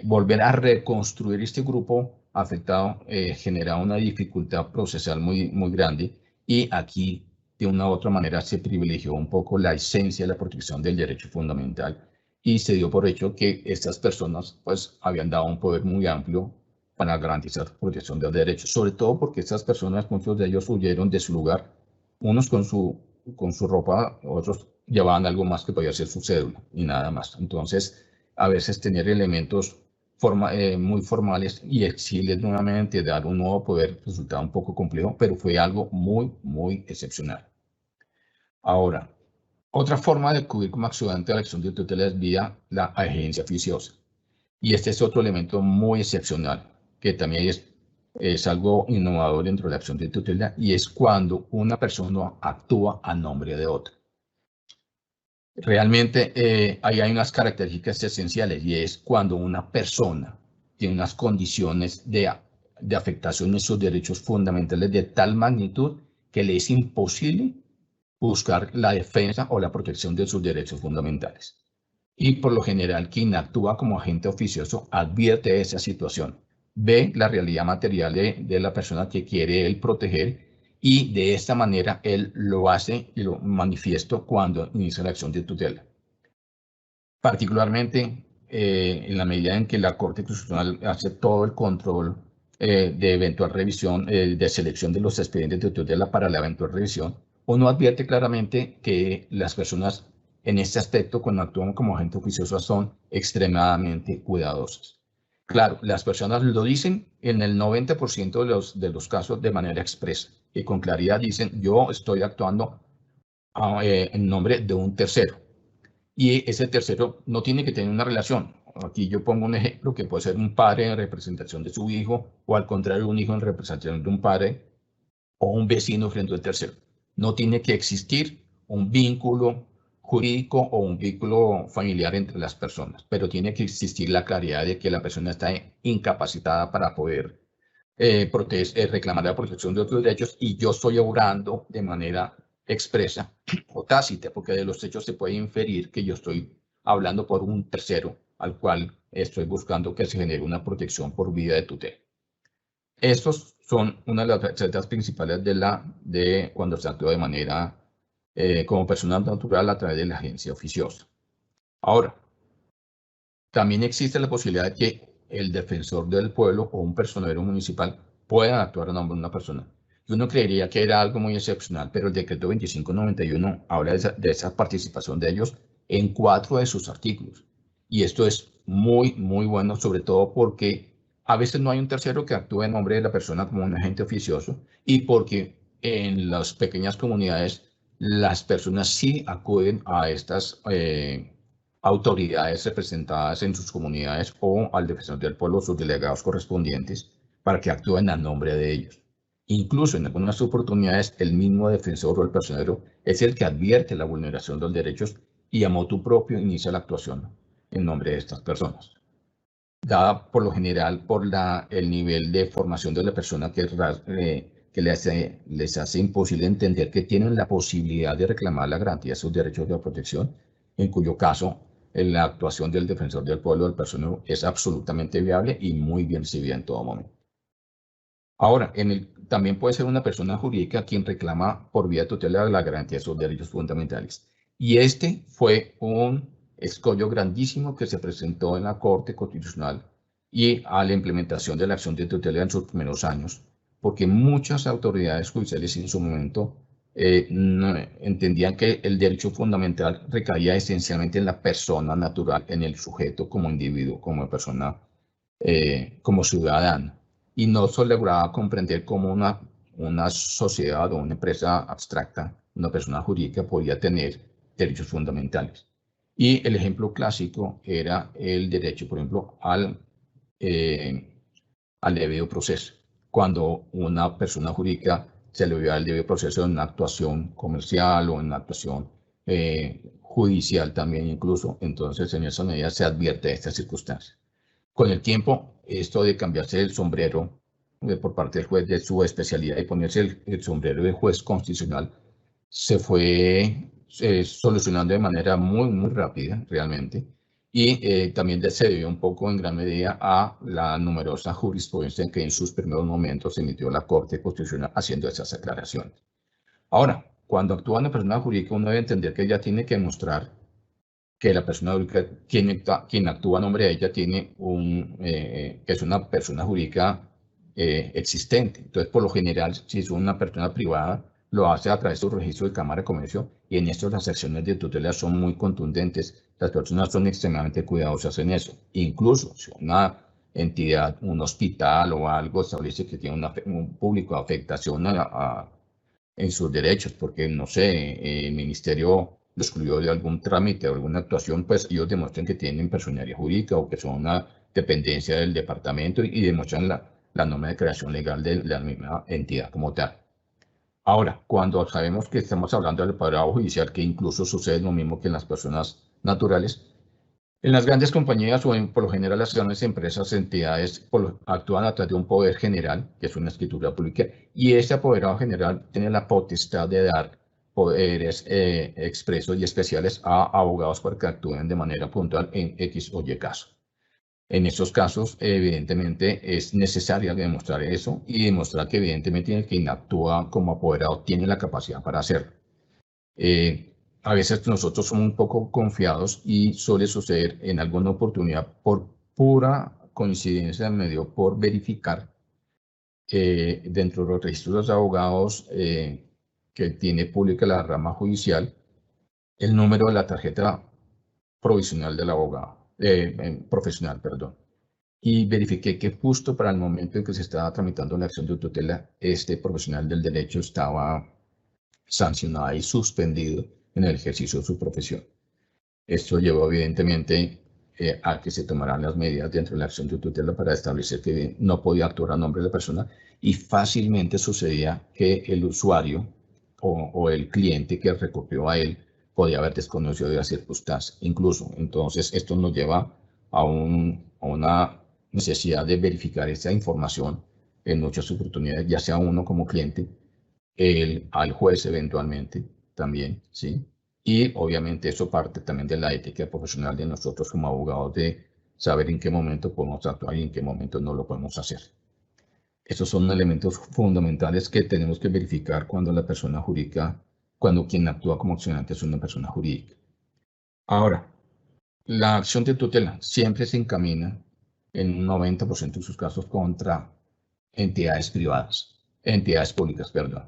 volver a reconstruir este grupo afectado, genera una dificultad procesal muy grande. Y aquí, de una u otra manera, se privilegió un poco la esencia de la protección del derecho fundamental y se dio por hecho que estas personas pues habían dado un poder muy amplio para garantizar la protección de los derechos, sobre todo porque estas personas, muchos de ellos huyeron de su lugar, unos con su ropa, otros llevaban algo más que podía ser su cédula y nada más. Entonces, a veces tener elementos muy formales y exigirles nuevamente dar un nuevo poder resultaba un poco complejo, pero fue algo muy excepcional. Ahora, otra forma de acudir como ayudante a la acción de tutela es vía la agencia oficiosa. Y este es otro elemento muy excepcional, que también es algo innovador dentro de la acción de tutela, y es cuando una persona actúa a nombre de otra. Realmente ahí hay unas características esenciales, y es cuando una persona tiene unas condiciones de afectación de sus derechos fundamentales de tal magnitud que le es imposible buscar la defensa o la protección de sus derechos fundamentales. Y por lo general, quien actúa como agente oficioso advierte esa situación, ve la realidad material de la persona que quiere él proteger y de esta manera él lo hace y lo manifiesta cuando inicia la acción de tutela. Particularmente en la medida en que la Corte Constitucional hace todo el control de eventual revisión, de selección de los expedientes de tutela para la eventual revisión, uno advierte claramente que las personas en este aspecto, cuando actúan como agente oficioso, son extremadamente cuidadosas. Claro, las personas lo dicen en el 90% de los casos de manera expresa y con claridad dicen, yo estoy actuando en nombre de un tercero. Y ese tercero no tiene que tener una relación. Aquí yo pongo un ejemplo que puede ser un padre en representación de su hijo, o al contrario, un hijo en representación de un padre, o un vecino frente al tercero. No tiene que existir un vínculo jurídico o un vínculo familiar entre las personas, pero tiene que existir la claridad de que la persona está incapacitada para poder reclamar la protección de otros derechos, y yo estoy obrando de manera expresa o tácita, porque de los hechos se puede inferir que yo estoy hablando por un tercero al cual estoy buscando que se genere una protección por vía de tutela. Estos son una de las recetas principales de cuando se actúa de manera como persona natural a través de la agencia oficiosa. Ahora, también existe la posibilidad de que el defensor del pueblo o un personero municipal puedan actuar a nombre de una persona. Y uno creería que era algo muy excepcional, pero el decreto 2591 habla de esa participación de ellos en 4 de sus artículos. Y esto es muy bueno, sobre todo porque a veces no hay un tercero que actúe en nombre de la persona como un agente oficioso, y porque en las pequeñas comunidades las personas sí acuden a estas autoridades representadas en sus comunidades o al defensor del pueblo, sus delegados correspondientes, para que actúen a nombre de ellos. Incluso en algunas oportunidades, el mismo defensor o el personero es el que advierte la vulneración de los derechos y a motu propio inicia la actuación en nombre de estas personas. Dada por lo general por el nivel de formación de la persona que les hace imposible entender que tienen la posibilidad de reclamar la garantía de sus derechos de protección, en cuyo caso la actuación del defensor del pueblo o del personero es absolutamente viable y muy bien recibida en todo momento. Ahora, también puede ser una persona jurídica quien reclama por vía de tutela la garantía de sus derechos fundamentales. Y este fue un escollo grandísimo que se presentó en la Corte Constitucional y a la implementación de la acción de tutela en sus primeros años, porque muchas autoridades judiciales en su momento no, entendían que el derecho fundamental recaía esencialmente en la persona natural, en el sujeto como individuo, como persona, como ciudadano, y no se lograba comprender cómo una sociedad o una empresa abstracta, una persona jurídica, podía tener derechos fundamentales. Y el ejemplo clásico era el derecho, por ejemplo, al debido proceso. Cuando una persona jurídica se le olvida el debido proceso en una actuación comercial o en una actuación judicial también incluso, entonces en esa medida se advierte de estas circunstancias. Con el tiempo, esto de cambiarse el sombrero por parte del juez de su especialidad y ponerse el sombrero de juez constitucional se fue solucionando de manera muy rápida realmente, y también se debió un poco en gran medida a la numerosa jurisprudencia que en sus primeros momentos emitió la Corte Constitucional haciendo esas aclaraciones. Ahora, cuando actúa una persona jurídica, uno debe entender que ella tiene que mostrar que la persona jurídica, quien actúa a nombre de ella, que es una persona jurídica existente. Entonces, por lo general, si es una persona privada, lo hace a través de su registro de Cámara de Comercio, y en esto las acciones de tutela son muy contundentes. Las personas son extremadamente cuidadosas en eso. Incluso si una entidad, un hospital o algo establece que tiene un público de afectación en sus derechos, porque, no sé, el ministerio lo excluyó de algún trámite o alguna actuación, pues ellos demuestran que tienen personería jurídica o que son una dependencia del departamento y demuestran la norma de creación legal de la misma entidad como tal. Ahora, cuando sabemos que estamos hablando del apoderado judicial, que incluso sucede lo mismo que en las personas naturales, en las grandes compañías o por lo general las grandes empresas, entidades actúan a través de un poder general, que es una escritura pública, y ese apoderado general tiene la potestad de dar poderes expresos y especiales a abogados para que actúen de manera puntual en X o Y caso. En estos casos, evidentemente, es necesario demostrar eso y demostrar que evidentemente quien actúa como apoderado tiene la capacidad para hacerlo. A veces nosotros somos un poco confiados y suele suceder en alguna oportunidad por pura coincidencia del medio, por verificar dentro de los registros de abogados que tiene pública la rama judicial el número de la tarjeta provisional del abogado, profesional, perdón. Y verifiqué que justo para el momento en que se estaba tramitando la acción de tutela, este profesional del derecho estaba sancionado y suspendido en el ejercicio de su profesión. Esto llevó evidentemente a que se tomaran las medidas dentro de la acción de tutela para establecer que no podía actuar a nombre de la persona, y fácilmente sucedía que el usuario o el cliente que recurrió a él podía haber desconocido de la circunstancia incluso. Entonces, esto nos lleva a una necesidad de verificar esa información en muchas oportunidades, ya sea uno como cliente, al juez eventualmente también, ¿sí? Y obviamente eso parte también de la ética profesional de nosotros como abogados, de saber en qué momento podemos actuar y en qué momento no lo podemos hacer. Esos son elementos fundamentales que tenemos que verificar cuando la persona jurídica, cuando quien actúa como accionante es una persona jurídica. Ahora, la acción de tutela siempre se encamina en un 90% de sus casos contra entidades privadas, entidades públicas, perdón.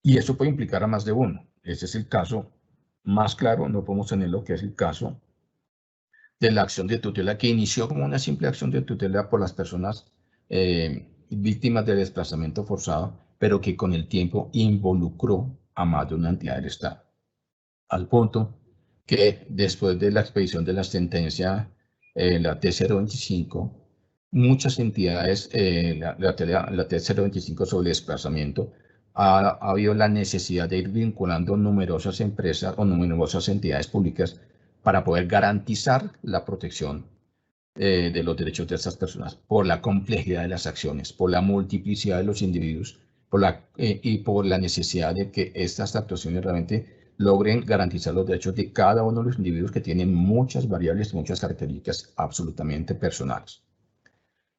Y eso puede implicar a más de uno. Ese es el caso más claro, no podemos tener lo que es el caso de la acción de tutela que inició como una simple acción de tutela por las personas víctimas de desplazamiento forzado, pero que con el tiempo involucró a más de una entidad del Estado. Al punto que después de la expedición de la sentencia, la T025, muchas entidades, la T025 sobre desplazamiento, ha habido la necesidad de ir vinculando numerosas empresas o numerosas entidades públicas para poder garantizar la protección de los derechos de estas personas por la complejidad de las acciones, por la multiplicidad de los individuos y por la necesidad de que estas actuaciones realmente logren garantizar los derechos de cada uno de los individuos que tienen muchas variables, muchas características absolutamente personales.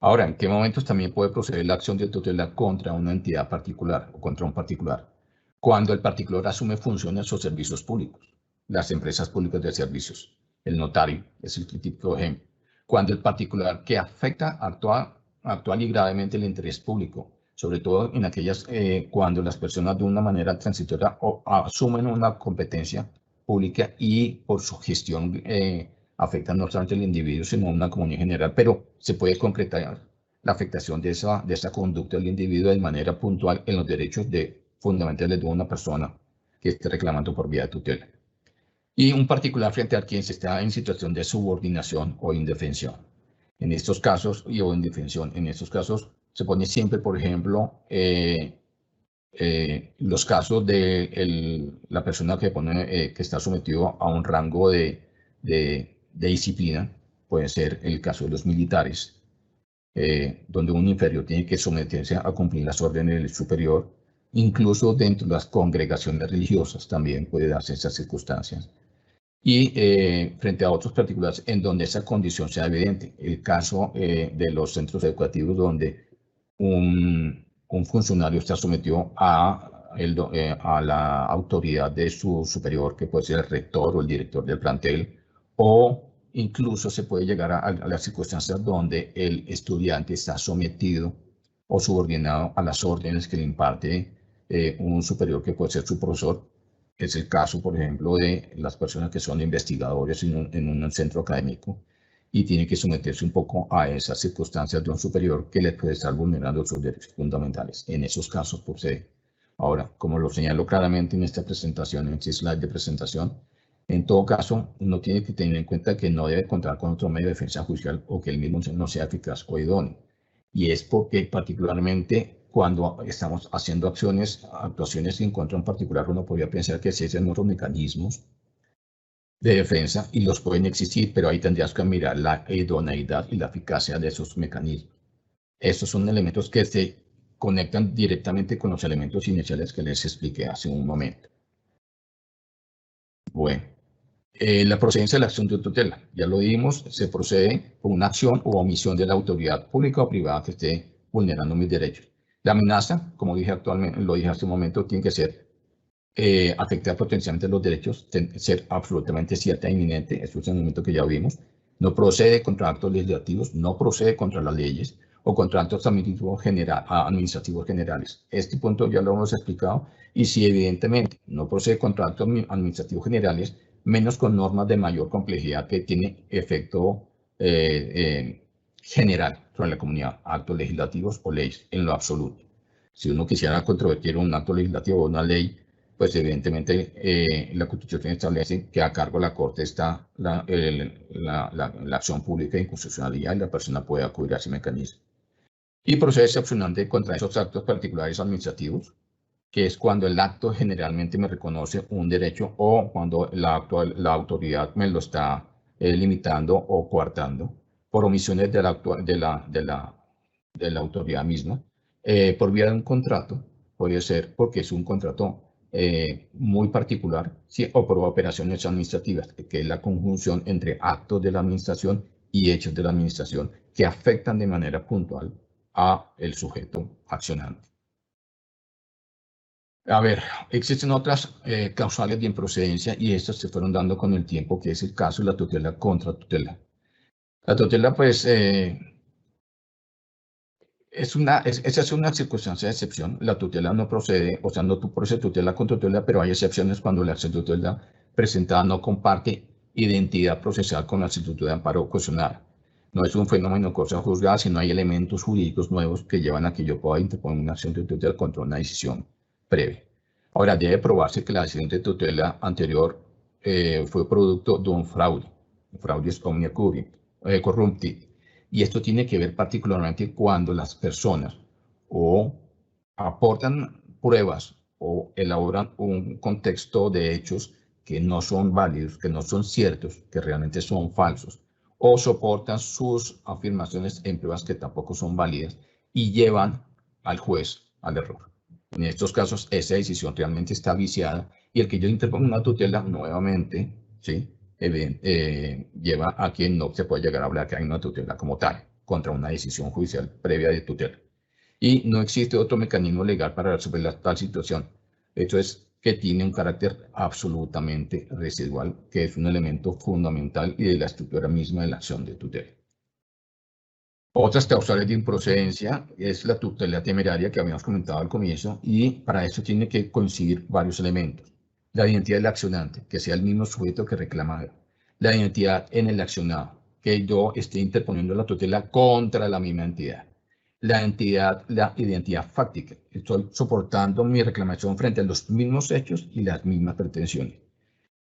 Ahora, ¿en qué momentos también puede proceder la acción de tutela contra una entidad particular o contra un particular? Cuando el particular asume funciones o servicios públicos, las empresas públicas de servicios, el notario es el típico ejemplo. Cuando el particular que afecta actual y gravemente el interés público, sobre todo en aquellas cuando las personas de una manera transitoria asumen una competencia pública y por su gestión afectan no solamente al individuo, sino a una comunidad general, pero se puede concretar la afectación de esa conducta del individuo de manera puntual en los derechos fundamentales de una persona que esté reclamando por vía de tutela. Y un particular frente a quien se está en situación de subordinación o indefensión. En estos casos, o indefensión, en estos casos se pone siempre, por ejemplo, los casos de la persona que está sometido a un rango de disciplina, puede ser el caso de los militares, donde un inferior tiene que someterse a cumplir las órdenes del superior, incluso dentro de las congregaciones religiosas también puede darse esas circunstancias. Y frente a otros particulares en donde esa condición sea evidente. El caso de los centros educativos donde un funcionario está sometido a la autoridad de su superior, que puede ser el rector o el director del plantel, o incluso se puede llegar a las circunstancias donde el estudiante está sometido o subordinado a las órdenes que le imparte un superior, que puede ser su profesor. Es el caso, por ejemplo, de las personas que son investigadores en un centro académico y tienen que someterse un poco a esas circunstancias de un superior que les puede estar vulnerando sus derechos fundamentales. En esos casos procede. Ahora, como lo señalo claramente en esta presentación, en este slide de presentación, en todo caso, uno tiene que tener en cuenta que no debe contar con otro medio de defensa judicial o que el mismo no sea eficaz o idóneo. Y es porque particularmente cuando estamos haciendo actuaciones en contra de un particular, uno podría pensar que existen otros mecanismos de defensa y los pueden existir, pero ahí tendrías que mirar la idoneidad y la eficacia de esos mecanismos. Estos son elementos que se conectan directamente con los elementos iniciales que les expliqué hace un momento. Bueno, la procedencia de la acción de tutela, ya lo vimos, se procede por una acción o omisión de la autoridad pública o privada que esté vulnerando mis derechos. La amenaza, como dije actualmente, lo dije hace un momento, tiene que ser afectar potencialmente los derechos, ser absolutamente cierta e inminente, eso es el momento que ya vimos. No procede contra actos legislativos, no procede contra las leyes o contra actos administrativos generales. Este punto ya lo hemos explicado. Y si evidentemente no procede contra actos administrativos generales, menos con normas de mayor complejidad que tiene efecto general sobre la comunidad, actos legislativos o leyes en lo absoluto. Si uno quisiera controvertir un acto legislativo o una ley, pues evidentemente la Constitución establece que a cargo de la Corte está la acción pública de inconstitucionalidad y la persona puede acudir a ese mecanismo. Y procede excepcionalmente contra esos actos particulares administrativos, que es cuando el acto generalmente me reconoce un derecho o cuando la autoridad me lo está limitando o coartando por omisiones de la autoridad misma, por vía de un contrato, puede ser porque es un contrato muy particular, ¿sí? O por operaciones administrativas, que es la conjunción entre actos de la administración y hechos de la administración que afectan de manera puntual a el sujeto accionante. A ver, existen otras causales de improcedencia y estas se fueron dando con el tiempo, que es el caso de la tutela contra tutela. La tutela, pues, esa es una circunstancia de excepción. La tutela no procede, o sea, no procede tutela contra tutela, pero hay excepciones cuando la acción de tutela presentada no comparte identidad procesal con la solicitud de amparo cuestionada. No es un fenómeno cosa juzgada, sino hay elementos jurídicos nuevos que llevan a que yo pueda interponer una acción de tutela contra una decisión previa. Ahora, debe probarse que la decisión de tutela anterior fue producto de un fraude es omnia corrupti. Y esto tiene que ver particularmente cuando las personas o aportan pruebas o elaboran un contexto de hechos que no son válidos, que no son ciertos, que realmente son falsos, o soportan sus afirmaciones en pruebas que tampoco son válidas y llevan al juez al error. En estos casos, esa decisión realmente está viciada y el que yo interponga una tutela nuevamente, ¿sí? Lleva a que no se puede llegar a hablar que hay una tutela como tal, contra una decisión judicial previa de tutela. Y no existe otro mecanismo legal para resolver tal situación. Esto es que tiene un carácter absolutamente residual, que es un elemento fundamental y de la estructura misma de la acción de tutela. Otras causales de improcedencia es la tutela temeraria que habíamos comentado al comienzo, y para eso tiene que coincidir varios elementos. La identidad del accionante, que sea el mismo sujeto que reclama. La identidad en el accionado, que yo esté interponiendo la tutela contra la misma entidad. La identidad fáctica, estoy soportando mi reclamación frente a los mismos hechos y las mismas pretensiones.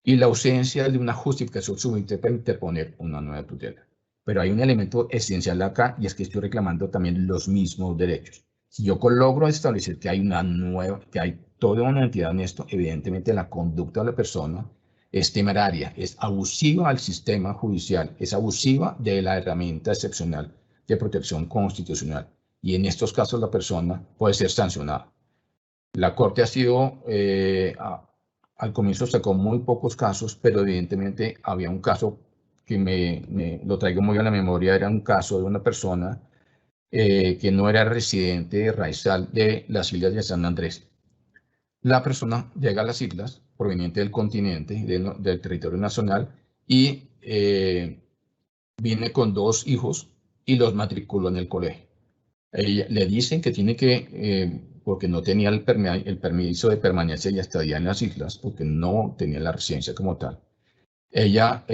Y la ausencia de una justificación suficiente para interponer una nueva tutela. Pero hay un elemento esencial acá, y es que estoy reclamando también los mismos derechos. Si yo logro establecer que hay que hay toda una entidad en esto, evidentemente la conducta de la persona es temeraria, es abusiva al sistema judicial, es abusiva de la herramienta excepcional de protección constitucional. Y en estos casos la persona puede ser sancionada. La Corte ha sido, al comienzo sacó muy pocos casos, pero evidentemente había un caso que lo traigo muy a la memoria. Era un caso de una persona que no era residente raizal de las islas de San Andrés. La persona llega a las islas proveniente del continente, del territorio nacional, y viene con 2 hijos y los matriculó en el colegio. Le dicen que tiene que, porque no tenía el permiso de permanencia y estadía en las islas, porque no tenía la residencia como tal. Ella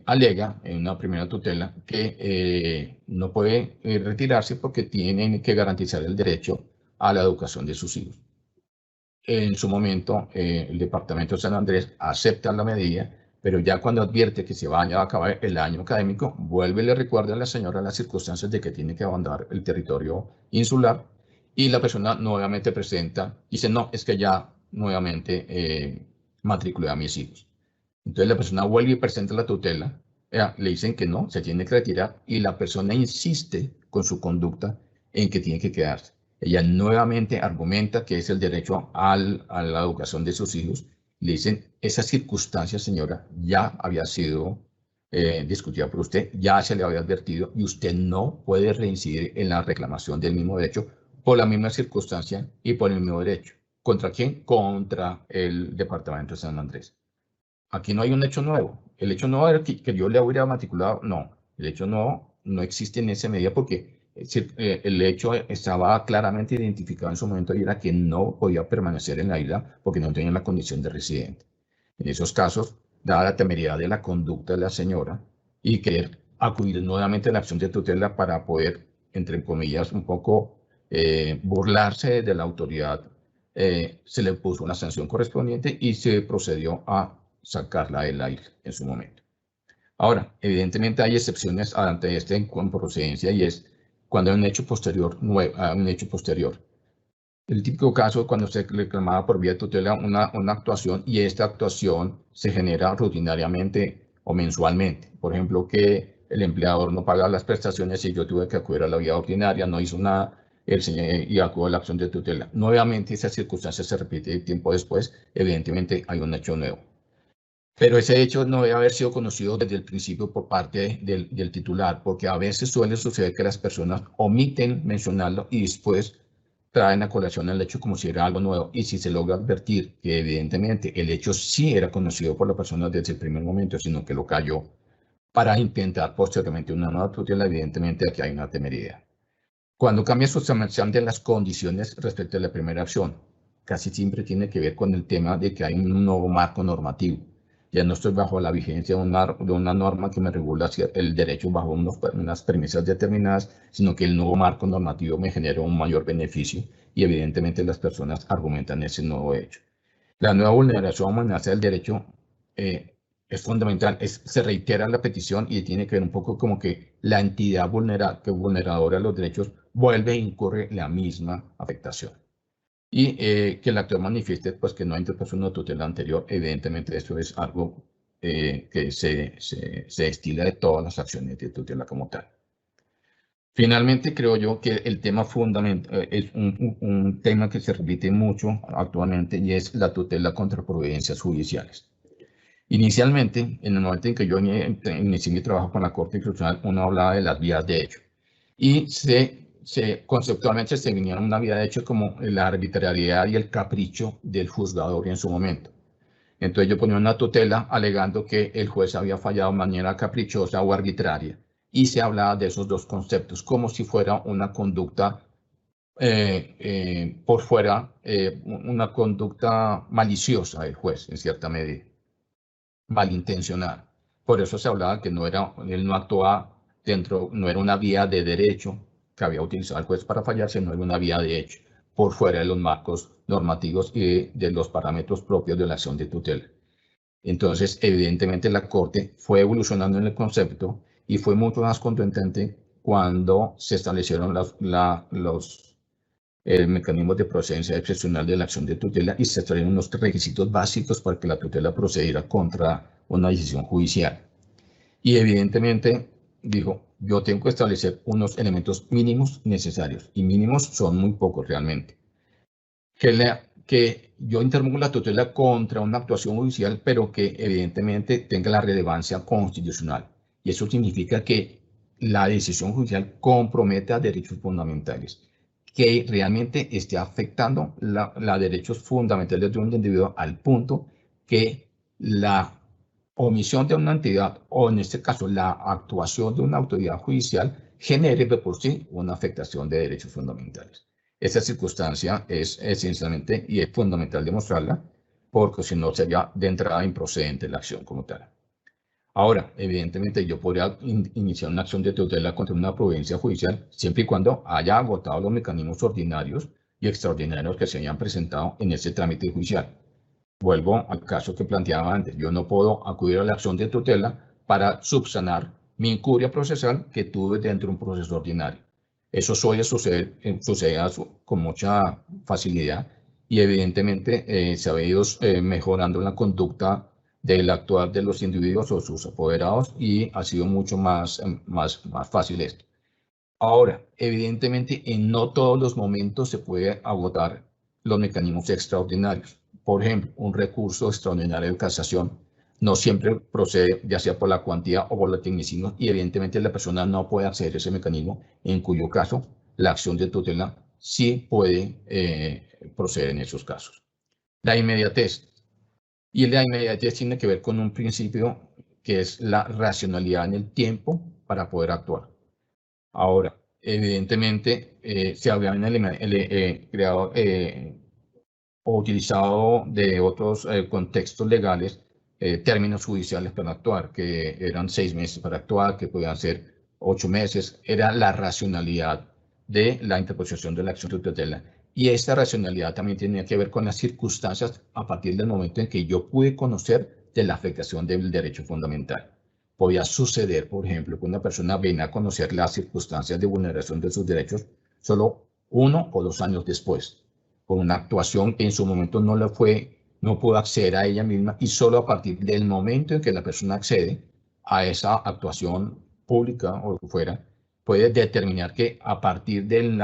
alega en una primera tutela que no puede retirarse porque tienen que garantizar el derecho a la educación de sus hijos. En su momento, el departamento de San Andrés acepta la medida, pero ya cuando advierte que se va a acabar el año académico, vuelve y le recuerda a la señora las circunstancias de que tiene que abandonar el territorio insular, y la persona nuevamente presenta, dice, no, es que ya nuevamente matriculé a mis hijos. Entonces la persona vuelve y presenta la tutela, le dicen que no, se tiene que retirar, y la persona insiste con su conducta en que tiene que quedarse. Ella nuevamente argumenta que es el derecho a la educación de sus hijos. Le dicen, esa circunstancia, señora, ya había sido discutida por usted, ya se le había advertido, y usted no puede reincidir en la reclamación del mismo derecho por la misma circunstancia y por el mismo derecho. ¿Contra quién? Contra el departamento de San Andrés. Aquí no hay un hecho nuevo. El hecho nuevo era que yo le hubiera matriculado. No, el hecho nuevo no existe en esa medida, porque el hecho estaba claramente identificado en su momento, y era que no podía permanecer en la isla porque no tenía la condición de residente. En esos casos, dada la temeridad de la conducta de la señora y querer acudir nuevamente a la acción de tutela para poder, entre comillas, un poco burlarse de la autoridad, se le puso una sanción correspondiente y se procedió a sacarla del aire en su momento. Ahora, evidentemente hay excepciones ante esta improcedencia, y es cuando hay un hecho posterior, El típico caso cuando se reclamaba por vía de tutela una actuación, y esta actuación se genera rutinariamente o mensualmente. Por ejemplo, que el empleador no paga las prestaciones y yo tuve que acudir a la vía ordinaria, no hizo nada, y acudo a la acción de tutela. Nuevamente esa circunstancia se repite tiempo después, evidentemente hay un hecho nuevo. Pero ese hecho no debe haber sido conocido desde el principio por parte del titular, porque a veces suele suceder que las personas omiten mencionarlo y después traen a colación el hecho como si era algo nuevo. Y si se logra advertir que evidentemente el hecho sí era conocido por la persona desde el primer momento, sino que lo cayó para intentar posteriormente una nueva tutela, evidentemente aquí hay una temeridad. Cuando cambia sustancialmente las condiciones respecto a la primera acción, casi siempre tiene que ver con el tema de que hay un nuevo marco normativo. Ya no estoy bajo la vigencia de una norma que me regula el derecho bajo unas premisas determinadas, sino que el nuevo marco normativo me genera un mayor beneficio, y evidentemente las personas argumentan ese nuevo hecho. La nueva vulneración o amenaza del derecho es fundamental. Se reitera la petición y tiene que ver un poco como que la entidad vulneradora de los derechos vuelve e incurre la misma afectación. Y que el actor manifieste pues, que no ha interpuesto una tutela anterior. Evidentemente esto es algo que se destila de todas las acciones de tutela como tal. Finalmente, creo yo que el tema fundamental es un tema que se repite mucho actualmente, y es la tutela contra providencias judiciales. Inicialmente, en el momento en que yo inicié mi trabajo con la Corte Constitucional, uno hablaba de las vías de hecho. y conceptualmente se definía una vía de hecho como la arbitrariedad y el capricho del juzgador en su momento. Entonces yo ponía una tutela alegando que el juez había fallado de manera caprichosa o arbitraria, y se hablaba de esos dos conceptos como si fuera una conducta por fuera, una conducta maliciosa del juez en cierta medida, malintencionada. Por eso se hablaba que él no actuaba dentro, no era una vía de derecho que había utilizado el juez para fallar, sino era una vía de hecho, por fuera de los marcos normativos y de los parámetros propios de la acción de tutela. Entonces, evidentemente, la Corte fue evolucionando en el concepto y fue mucho más contundente cuando se establecieron los mecanismos de procedencia excepcional de la acción de tutela y se establecieron unos requisitos básicos para que la tutela procediera contra una decisión judicial. Y evidentemente dijo, yo tengo que establecer unos elementos mínimos necesarios, y mínimos son muy pocos realmente. Que yo interpongo la tutela contra una actuación judicial, pero que evidentemente tenga la relevancia constitucional. Y eso significa que la decisión judicial comprometa derechos fundamentales, que realmente esté afectando los derechos fundamentales de un individuo al punto que la omisión de una entidad, o en este caso la actuación de una autoridad judicial, genere de por sí una afectación de derechos fundamentales. Esa circunstancia es esencialmente y es fundamental demostrarla, porque si no sería de entrada improcedente la acción como tal. Ahora, evidentemente yo podría iniciar una acción de tutela contra una providencia judicial siempre y cuando haya agotado los mecanismos ordinarios y extraordinarios que se hayan presentado en ese trámite judicial. Vuelvo al caso que planteaba antes. Yo no puedo acudir a la acción de tutela para subsanar mi incuria procesal que tuve dentro de un proceso ordinario. Eso suele suceder con mucha facilidad, y evidentemente se ha ido mejorando la conducta del actuar de los individuos o sus apoderados, y ha sido mucho más fácil esto. Ahora, evidentemente, en no todos los momentos se puede agotar los mecanismos extraordinarios. Por ejemplo, un recurso extraordinario de casación no siempre procede, ya sea por la cuantía o por la tecnicismo, y evidentemente la persona no puede acceder a ese mecanismo, en cuyo caso la acción de tutela sí puede proceder en esos casos. La inmediatez. Y la inmediatez tiene que ver con un principio que es la racionalidad en el tiempo para poder actuar. Ahora, evidentemente, se habían creado o utilizado de otros contextos legales términos judiciales para actuar, que eran 6 meses para actuar, que podían ser 8 meses. Era la racionalidad de la interposición de la acción de tutela. Y esta racionalidad también tenía que ver con las circunstancias a partir del momento en que yo pude conocer de la afectación del derecho fundamental. Podía suceder, por ejemplo, que una persona venga a conocer las circunstancias de vulneración de sus derechos solo 1 o 2 años después, por una actuación que en su momento no pudo acceder a ella misma, y solo a partir del momento en que la persona accede a esa actuación pública o lo que fuera, puede determinar que a partir del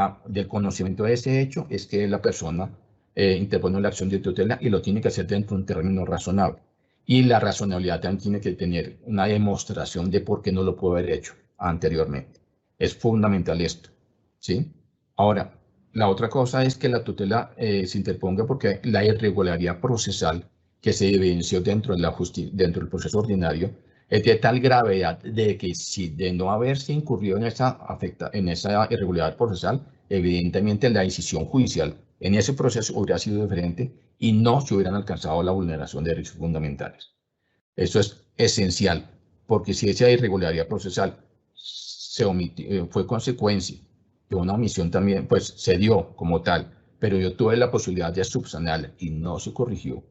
conocimiento de ese hecho es que la persona interpone la acción de tutela, y lo tiene que hacer dentro de un término razonable. Y la razonabilidad también tiene que tener una demostración de por qué no lo pudo haber hecho anteriormente. Es fundamental esto, ¿sí? Ahora, la otra cosa es que la tutela se interponga porque la irregularidad procesal que se evidenció dentro del proceso ordinario es de tal gravedad de que, si de no haberse incurrido en esa irregularidad procesal, evidentemente la decisión judicial en ese proceso hubiera sido diferente y no se hubieran alcanzado la vulneración de derechos fundamentales. Eso es esencial, porque si esa irregularidad procesal fue consecuencia de una omisión también, pues se dio como tal, pero yo tuve la posibilidad de subsanarla y no se corrigió,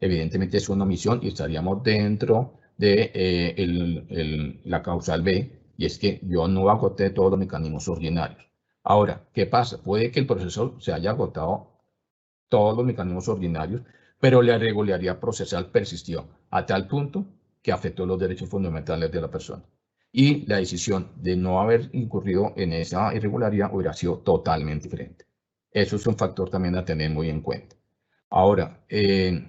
evidentemente es una omisión y estaríamos dentro de la causal B, y es que yo no agoté todos los mecanismos ordinarios. Ahora, ¿qué pasa? Puede que el proceso se haya agotado todos los mecanismos ordinarios, pero la irregularidad procesal persistió a tal punto que afectó los derechos fundamentales de la persona. Y la decisión de no haber incurrido en esa irregularidad hubiera sido totalmente diferente. Eso es un factor también a tener muy en cuenta. Ahora, la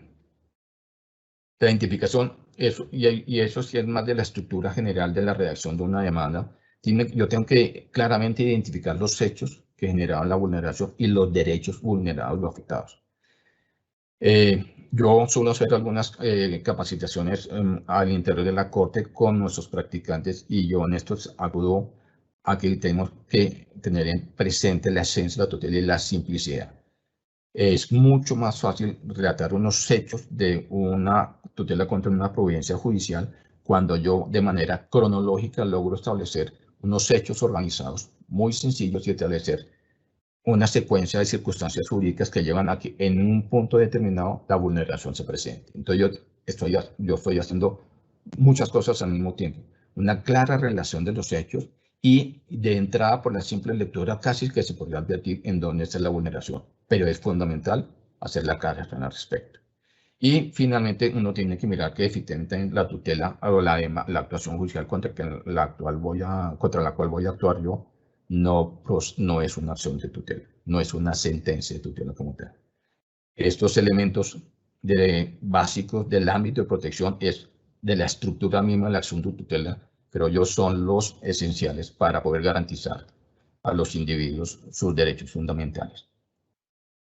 identificación, y eso sí es más de la estructura general de la redacción de una demanda, yo tengo que claramente identificar los hechos que generaban la vulneración y los derechos vulnerados o afectados. Yo suelo hacer algunas capacitaciones al interior de la Corte con nuestros practicantes y yo en esto acudo a que tenemos que tener en presente la esencia de la tutela y la simplicidad. Es mucho más fácil relatar unos hechos de una tutela contra una providencia judicial cuando yo de manera cronológica logro establecer unos hechos organizados muy sencillos y establecer una secuencia de circunstancias jurídicas que llevan a que en un punto determinado la vulneración se presente. Entonces yo estoy haciendo muchas cosas al mismo tiempo. Una clara relación de los hechos y de entrada por la simple lectura casi que se podría advertir en dónde está la vulneración, pero es fundamental hacer la aclaración al respecto. Y finalmente uno tiene que mirar que efectivamente la tutela o la actuación judicial contra la cual voy a actuar yo no es una acción de tutela, no es una sentencia de tutela como tal. Estos elementos básicos del ámbito de protección es de la estructura misma de la acción de tutela, creo yo, son los esenciales para poder garantizar a los individuos sus derechos fundamentales.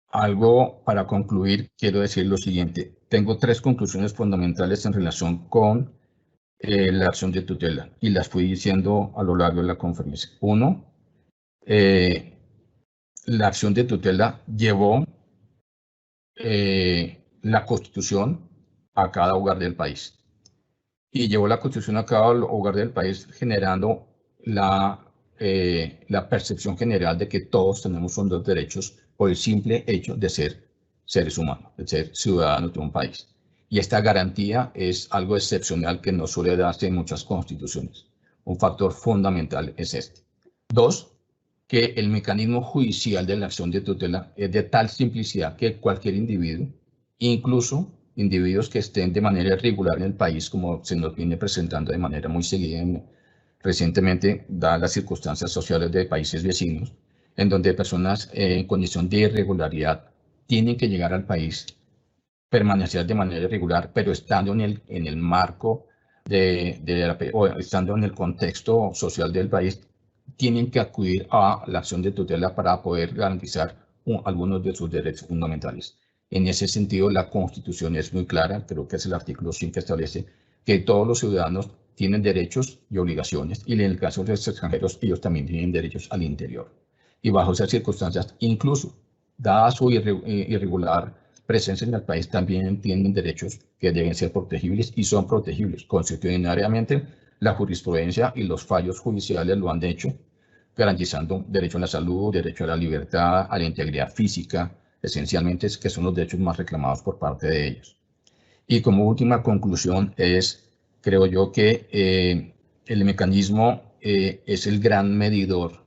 Algo para concluir, quiero decir lo siguiente. Tengo 3 conclusiones fundamentales en relación con la acción de tutela y las fui diciendo a lo largo de la conferencia. 1, la acción de tutela llevó la Constitución a cada hogar del país. Y llevó la Constitución a cada hogar del país generando la percepción general de que todos tenemos unos derechos por el simple hecho de ser seres humanos, de ser ciudadanos de un país. Y esta garantía es algo excepcional que no suele darse en muchas constituciones. Un factor fundamental es este. 2, que el mecanismo judicial de la acción de tutela es de tal simplicidad que cualquier individuo, incluso individuos que estén de manera irregular en el país, como se nos viene presentando de manera muy seguida recientemente, dadas las circunstancias sociales de países vecinos, en donde personas en condición de irregularidad tienen que llegar al país, permanecer de manera irregular, pero estando en el marco o estando en el contexto social del país, tienen que acudir a la acción de tutela para poder garantizar algunos de sus derechos fundamentales. En ese sentido, la Constitución es muy clara, creo que es el artículo 5 que establece que todos los ciudadanos tienen derechos y obligaciones, y en el caso de los extranjeros, ellos también tienen derechos al interior. Y bajo esas circunstancias, incluso dada su irregular presencia en el país, también tienen derechos que deben ser protegibles y son protegibles. Constitucionalmente, la jurisprudencia y los fallos judiciales lo han hecho, garantizando derecho a la salud, derecho a la libertad, a la integridad física, esencialmente que son los derechos más reclamados por parte de ellos. Y como última conclusión creo yo que el mecanismo es el gran medidor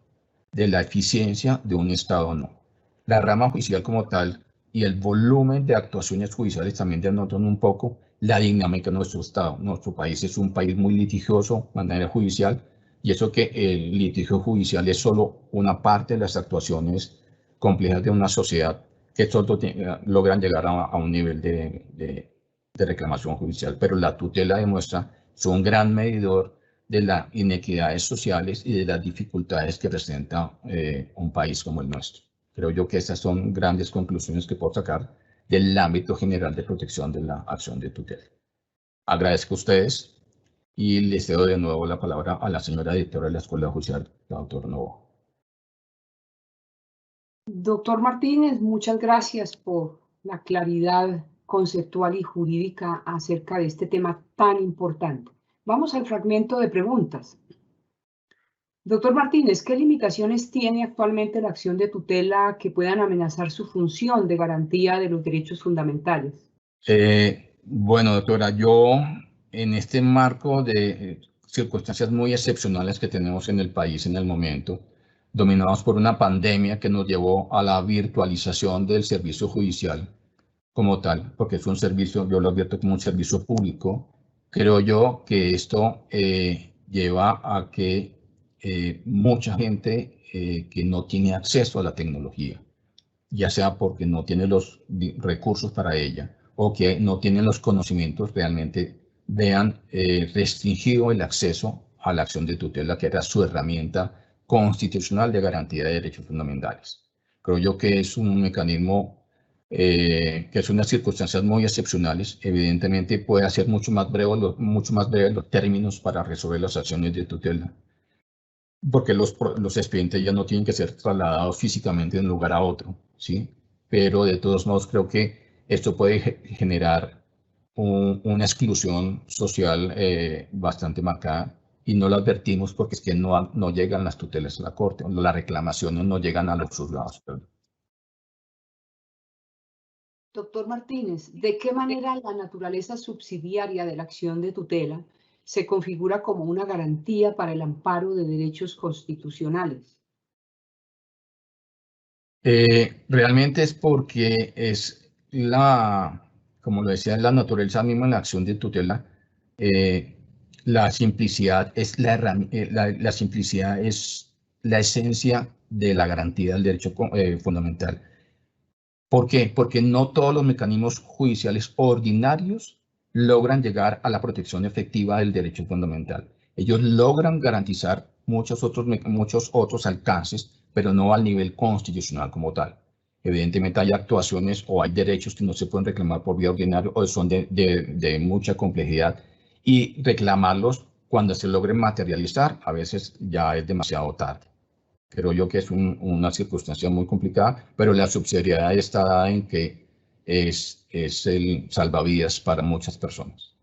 de la eficiencia de un Estado o no. La rama judicial como tal y el volumen de actuaciones judiciales también denotan un poco la dinámica de nuestro Estado. Nuestro país es un país muy litigioso de manera judicial, y eso que el litigio judicial es solo una parte de las actuaciones complejas de una sociedad que solo logran llegar a un nivel de reclamación judicial. Pero la tutela demuestra es un gran medidor de las inequidades sociales y de las dificultades que presenta un país como el nuestro. Creo yo que estas son grandes conclusiones que puedo sacar del ámbito general de protección de la acción de tutela. Agradezco a ustedes y les cedo de nuevo la palabra a la señora directora de la Escuela Judicial, la doctora Novoa. Doctor Martínez, muchas gracias por la claridad conceptual y jurídica acerca de este tema tan importante. Vamos al fragmento de preguntas. Doctor Martínez, ¿qué limitaciones tiene actualmente la acción de tutela que puedan amenazar su función de garantía de los derechos fundamentales? Bueno, doctora, yo en este marco de circunstancias muy excepcionales que tenemos en el país en el momento, dominados por una pandemia que nos llevó a la virtualización del servicio judicial como tal, porque es un servicio, yo lo advierto como un servicio público, creo yo que esto lleva a que mucha gente que no tiene acceso a la tecnología, ya sea porque no tiene los recursos para ella o que no tienen los conocimientos, realmente vean restringido el acceso a la acción de tutela, que era su herramienta constitucional de garantía de derechos fundamentales. Creo yo que es un mecanismo que es unas circunstancias muy excepcionales. Evidentemente puede ser mucho más breve los términos para resolver las acciones de tutela, porque los expedientes ya no tienen que ser trasladados físicamente de un lugar a otro, ¿sí? Pero de todos modos creo que esto puede generar una exclusión social bastante marcada, y no lo advertimos porque es que no llegan las tutelas a la Corte, las reclamaciones no llegan a los juzgados. Doctor Martínez, ¿de qué manera la naturaleza subsidiaria de la acción de tutela se configura como una garantía para el amparo de derechos constitucionales? Realmente es porque es como lo decía, la naturaleza misma en la acción de tutela. La simplicidad es la simplicidad es la esencia de la garantía del derecho fundamental. ¿Por qué? Porque no todos los mecanismos judiciales ordinarios logran llegar a la protección efectiva del derecho fundamental. Ellos logran garantizar muchos otros alcances, pero no al nivel constitucional como tal. Evidentemente hay actuaciones o hay derechos que no se pueden reclamar por vía ordinaria o son de mucha complejidad, y reclamarlos cuando se logren materializar a veces ya es demasiado tarde. Creo yo que es una circunstancia muy complicada, pero la subsidiariedad está dada en que es el salvavidas para muchas personas.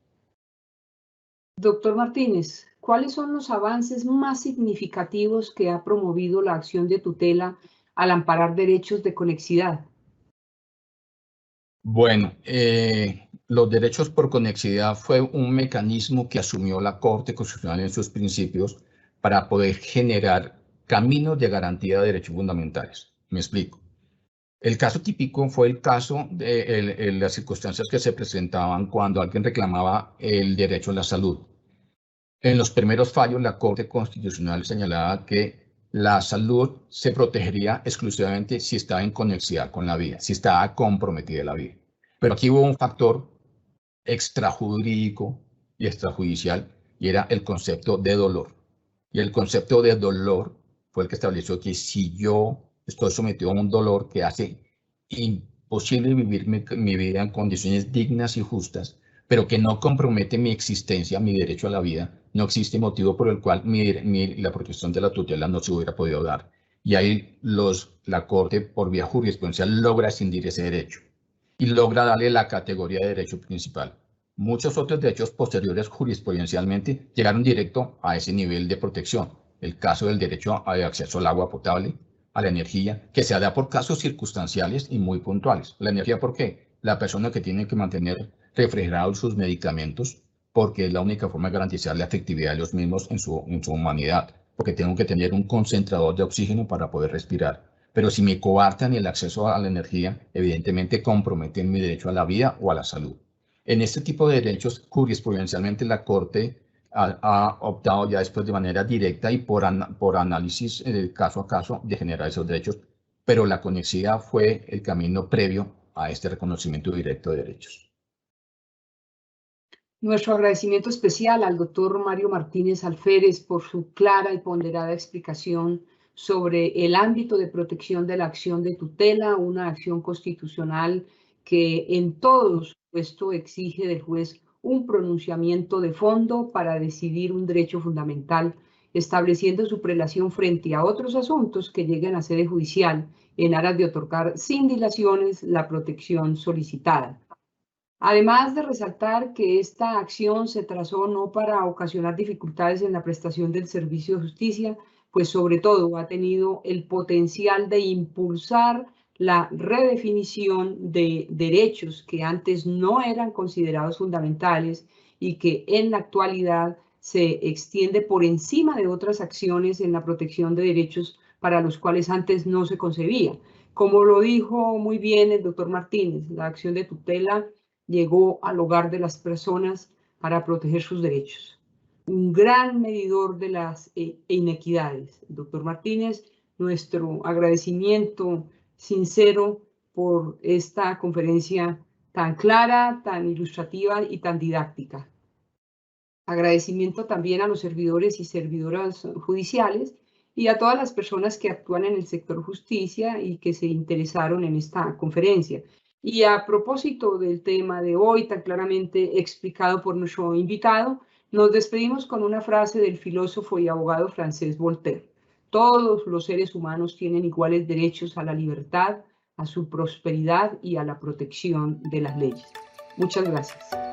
Doctor Martínez, ¿cuáles son los avances más significativos que ha promovido la acción de tutela al amparar derechos de conexidad? Bueno, los derechos por conexidad fue un mecanismo que asumió la Corte Constitucional en sus principios para poder generar caminos de garantía de derechos fundamentales. Me explico. El caso típico fue el caso de las circunstancias que se presentaban cuando alguien reclamaba el derecho a la salud. En los primeros fallos, la Corte Constitucional señalaba que la salud se protegería exclusivamente si estaba en conexidad con la vida, si estaba comprometida la vida. Pero aquí hubo un factor extrajurídico y extrajudicial, y era el concepto de dolor. Y el concepto de dolor fue el que estableció que si yo estoy sometido a un dolor que hace imposible vivir mi vida en condiciones dignas y justas, pero que no compromete mi existencia, mi derecho a la vida, no existe motivo por el cual la protección de la tutela no se hubiera podido dar. Y ahí la Corte, por vía jurisprudencial, logra escindir ese derecho y logra darle la categoría de derecho principal. Muchos otros derechos posteriores jurisprudencialmente llegaron directo a ese nivel de protección. El caso del derecho de acceso al agua potable, a la energía, que se da por casos circunstanciales y muy puntuales. La energía, ¿por qué? La persona que tiene que mantener refrigerados sus medicamentos, porque es la única forma de garantizar la efectividad de los mismos en su humanidad, porque tengo que tener un concentrador de oxígeno para poder respirar. Pero si me coartan el acceso a la energía, evidentemente comprometen mi derecho a la vida o a la salud. En este tipo de derechos, jurisprudencialmente la Corte ha optado ya después de manera directa y por análisis caso a caso de generar esos derechos, pero la conexidad fue el camino previo a este reconocimiento directo de derechos. Nuestro agradecimiento especial al doctor Mario Martínez Alférez por su clara y ponderada explicación sobre el ámbito de protección de la acción de tutela, una acción constitucional que en todo supuesto exige del juez un pronunciamiento de fondo para decidir un derecho fundamental, estableciendo su prelación frente a otros asuntos que lleguen a sede judicial en aras de otorgar sin dilaciones la protección solicitada. Además de resaltar que esta acción se trazó no para ocasionar dificultades en la prestación del servicio de justicia, pues sobre todo ha tenido el potencial de impulsar la redefinición de derechos que antes no eran considerados fundamentales y que en la actualidad se extiende por encima de otras acciones en la protección de derechos para los cuales antes no se concebía. Como lo dijo muy bien el doctor Martínez, la acción de tutela llegó al hogar de las personas para proteger sus derechos. Un gran medidor de las inequidades. Doctor Martínez, nuestro agradecimiento sincero por esta conferencia tan clara, tan ilustrativa y tan didáctica. Agradecimiento también a los servidores y servidoras judiciales y a todas las personas que actúan en el sector justicia y que se interesaron en esta conferencia. Y a propósito del tema de hoy, tan claramente explicado por nuestro invitado, nos despedimos con una frase del filósofo y abogado francés Voltaire. Todos los seres humanos tienen iguales derechos a la libertad, a su prosperidad y a la protección de las leyes. Muchas gracias.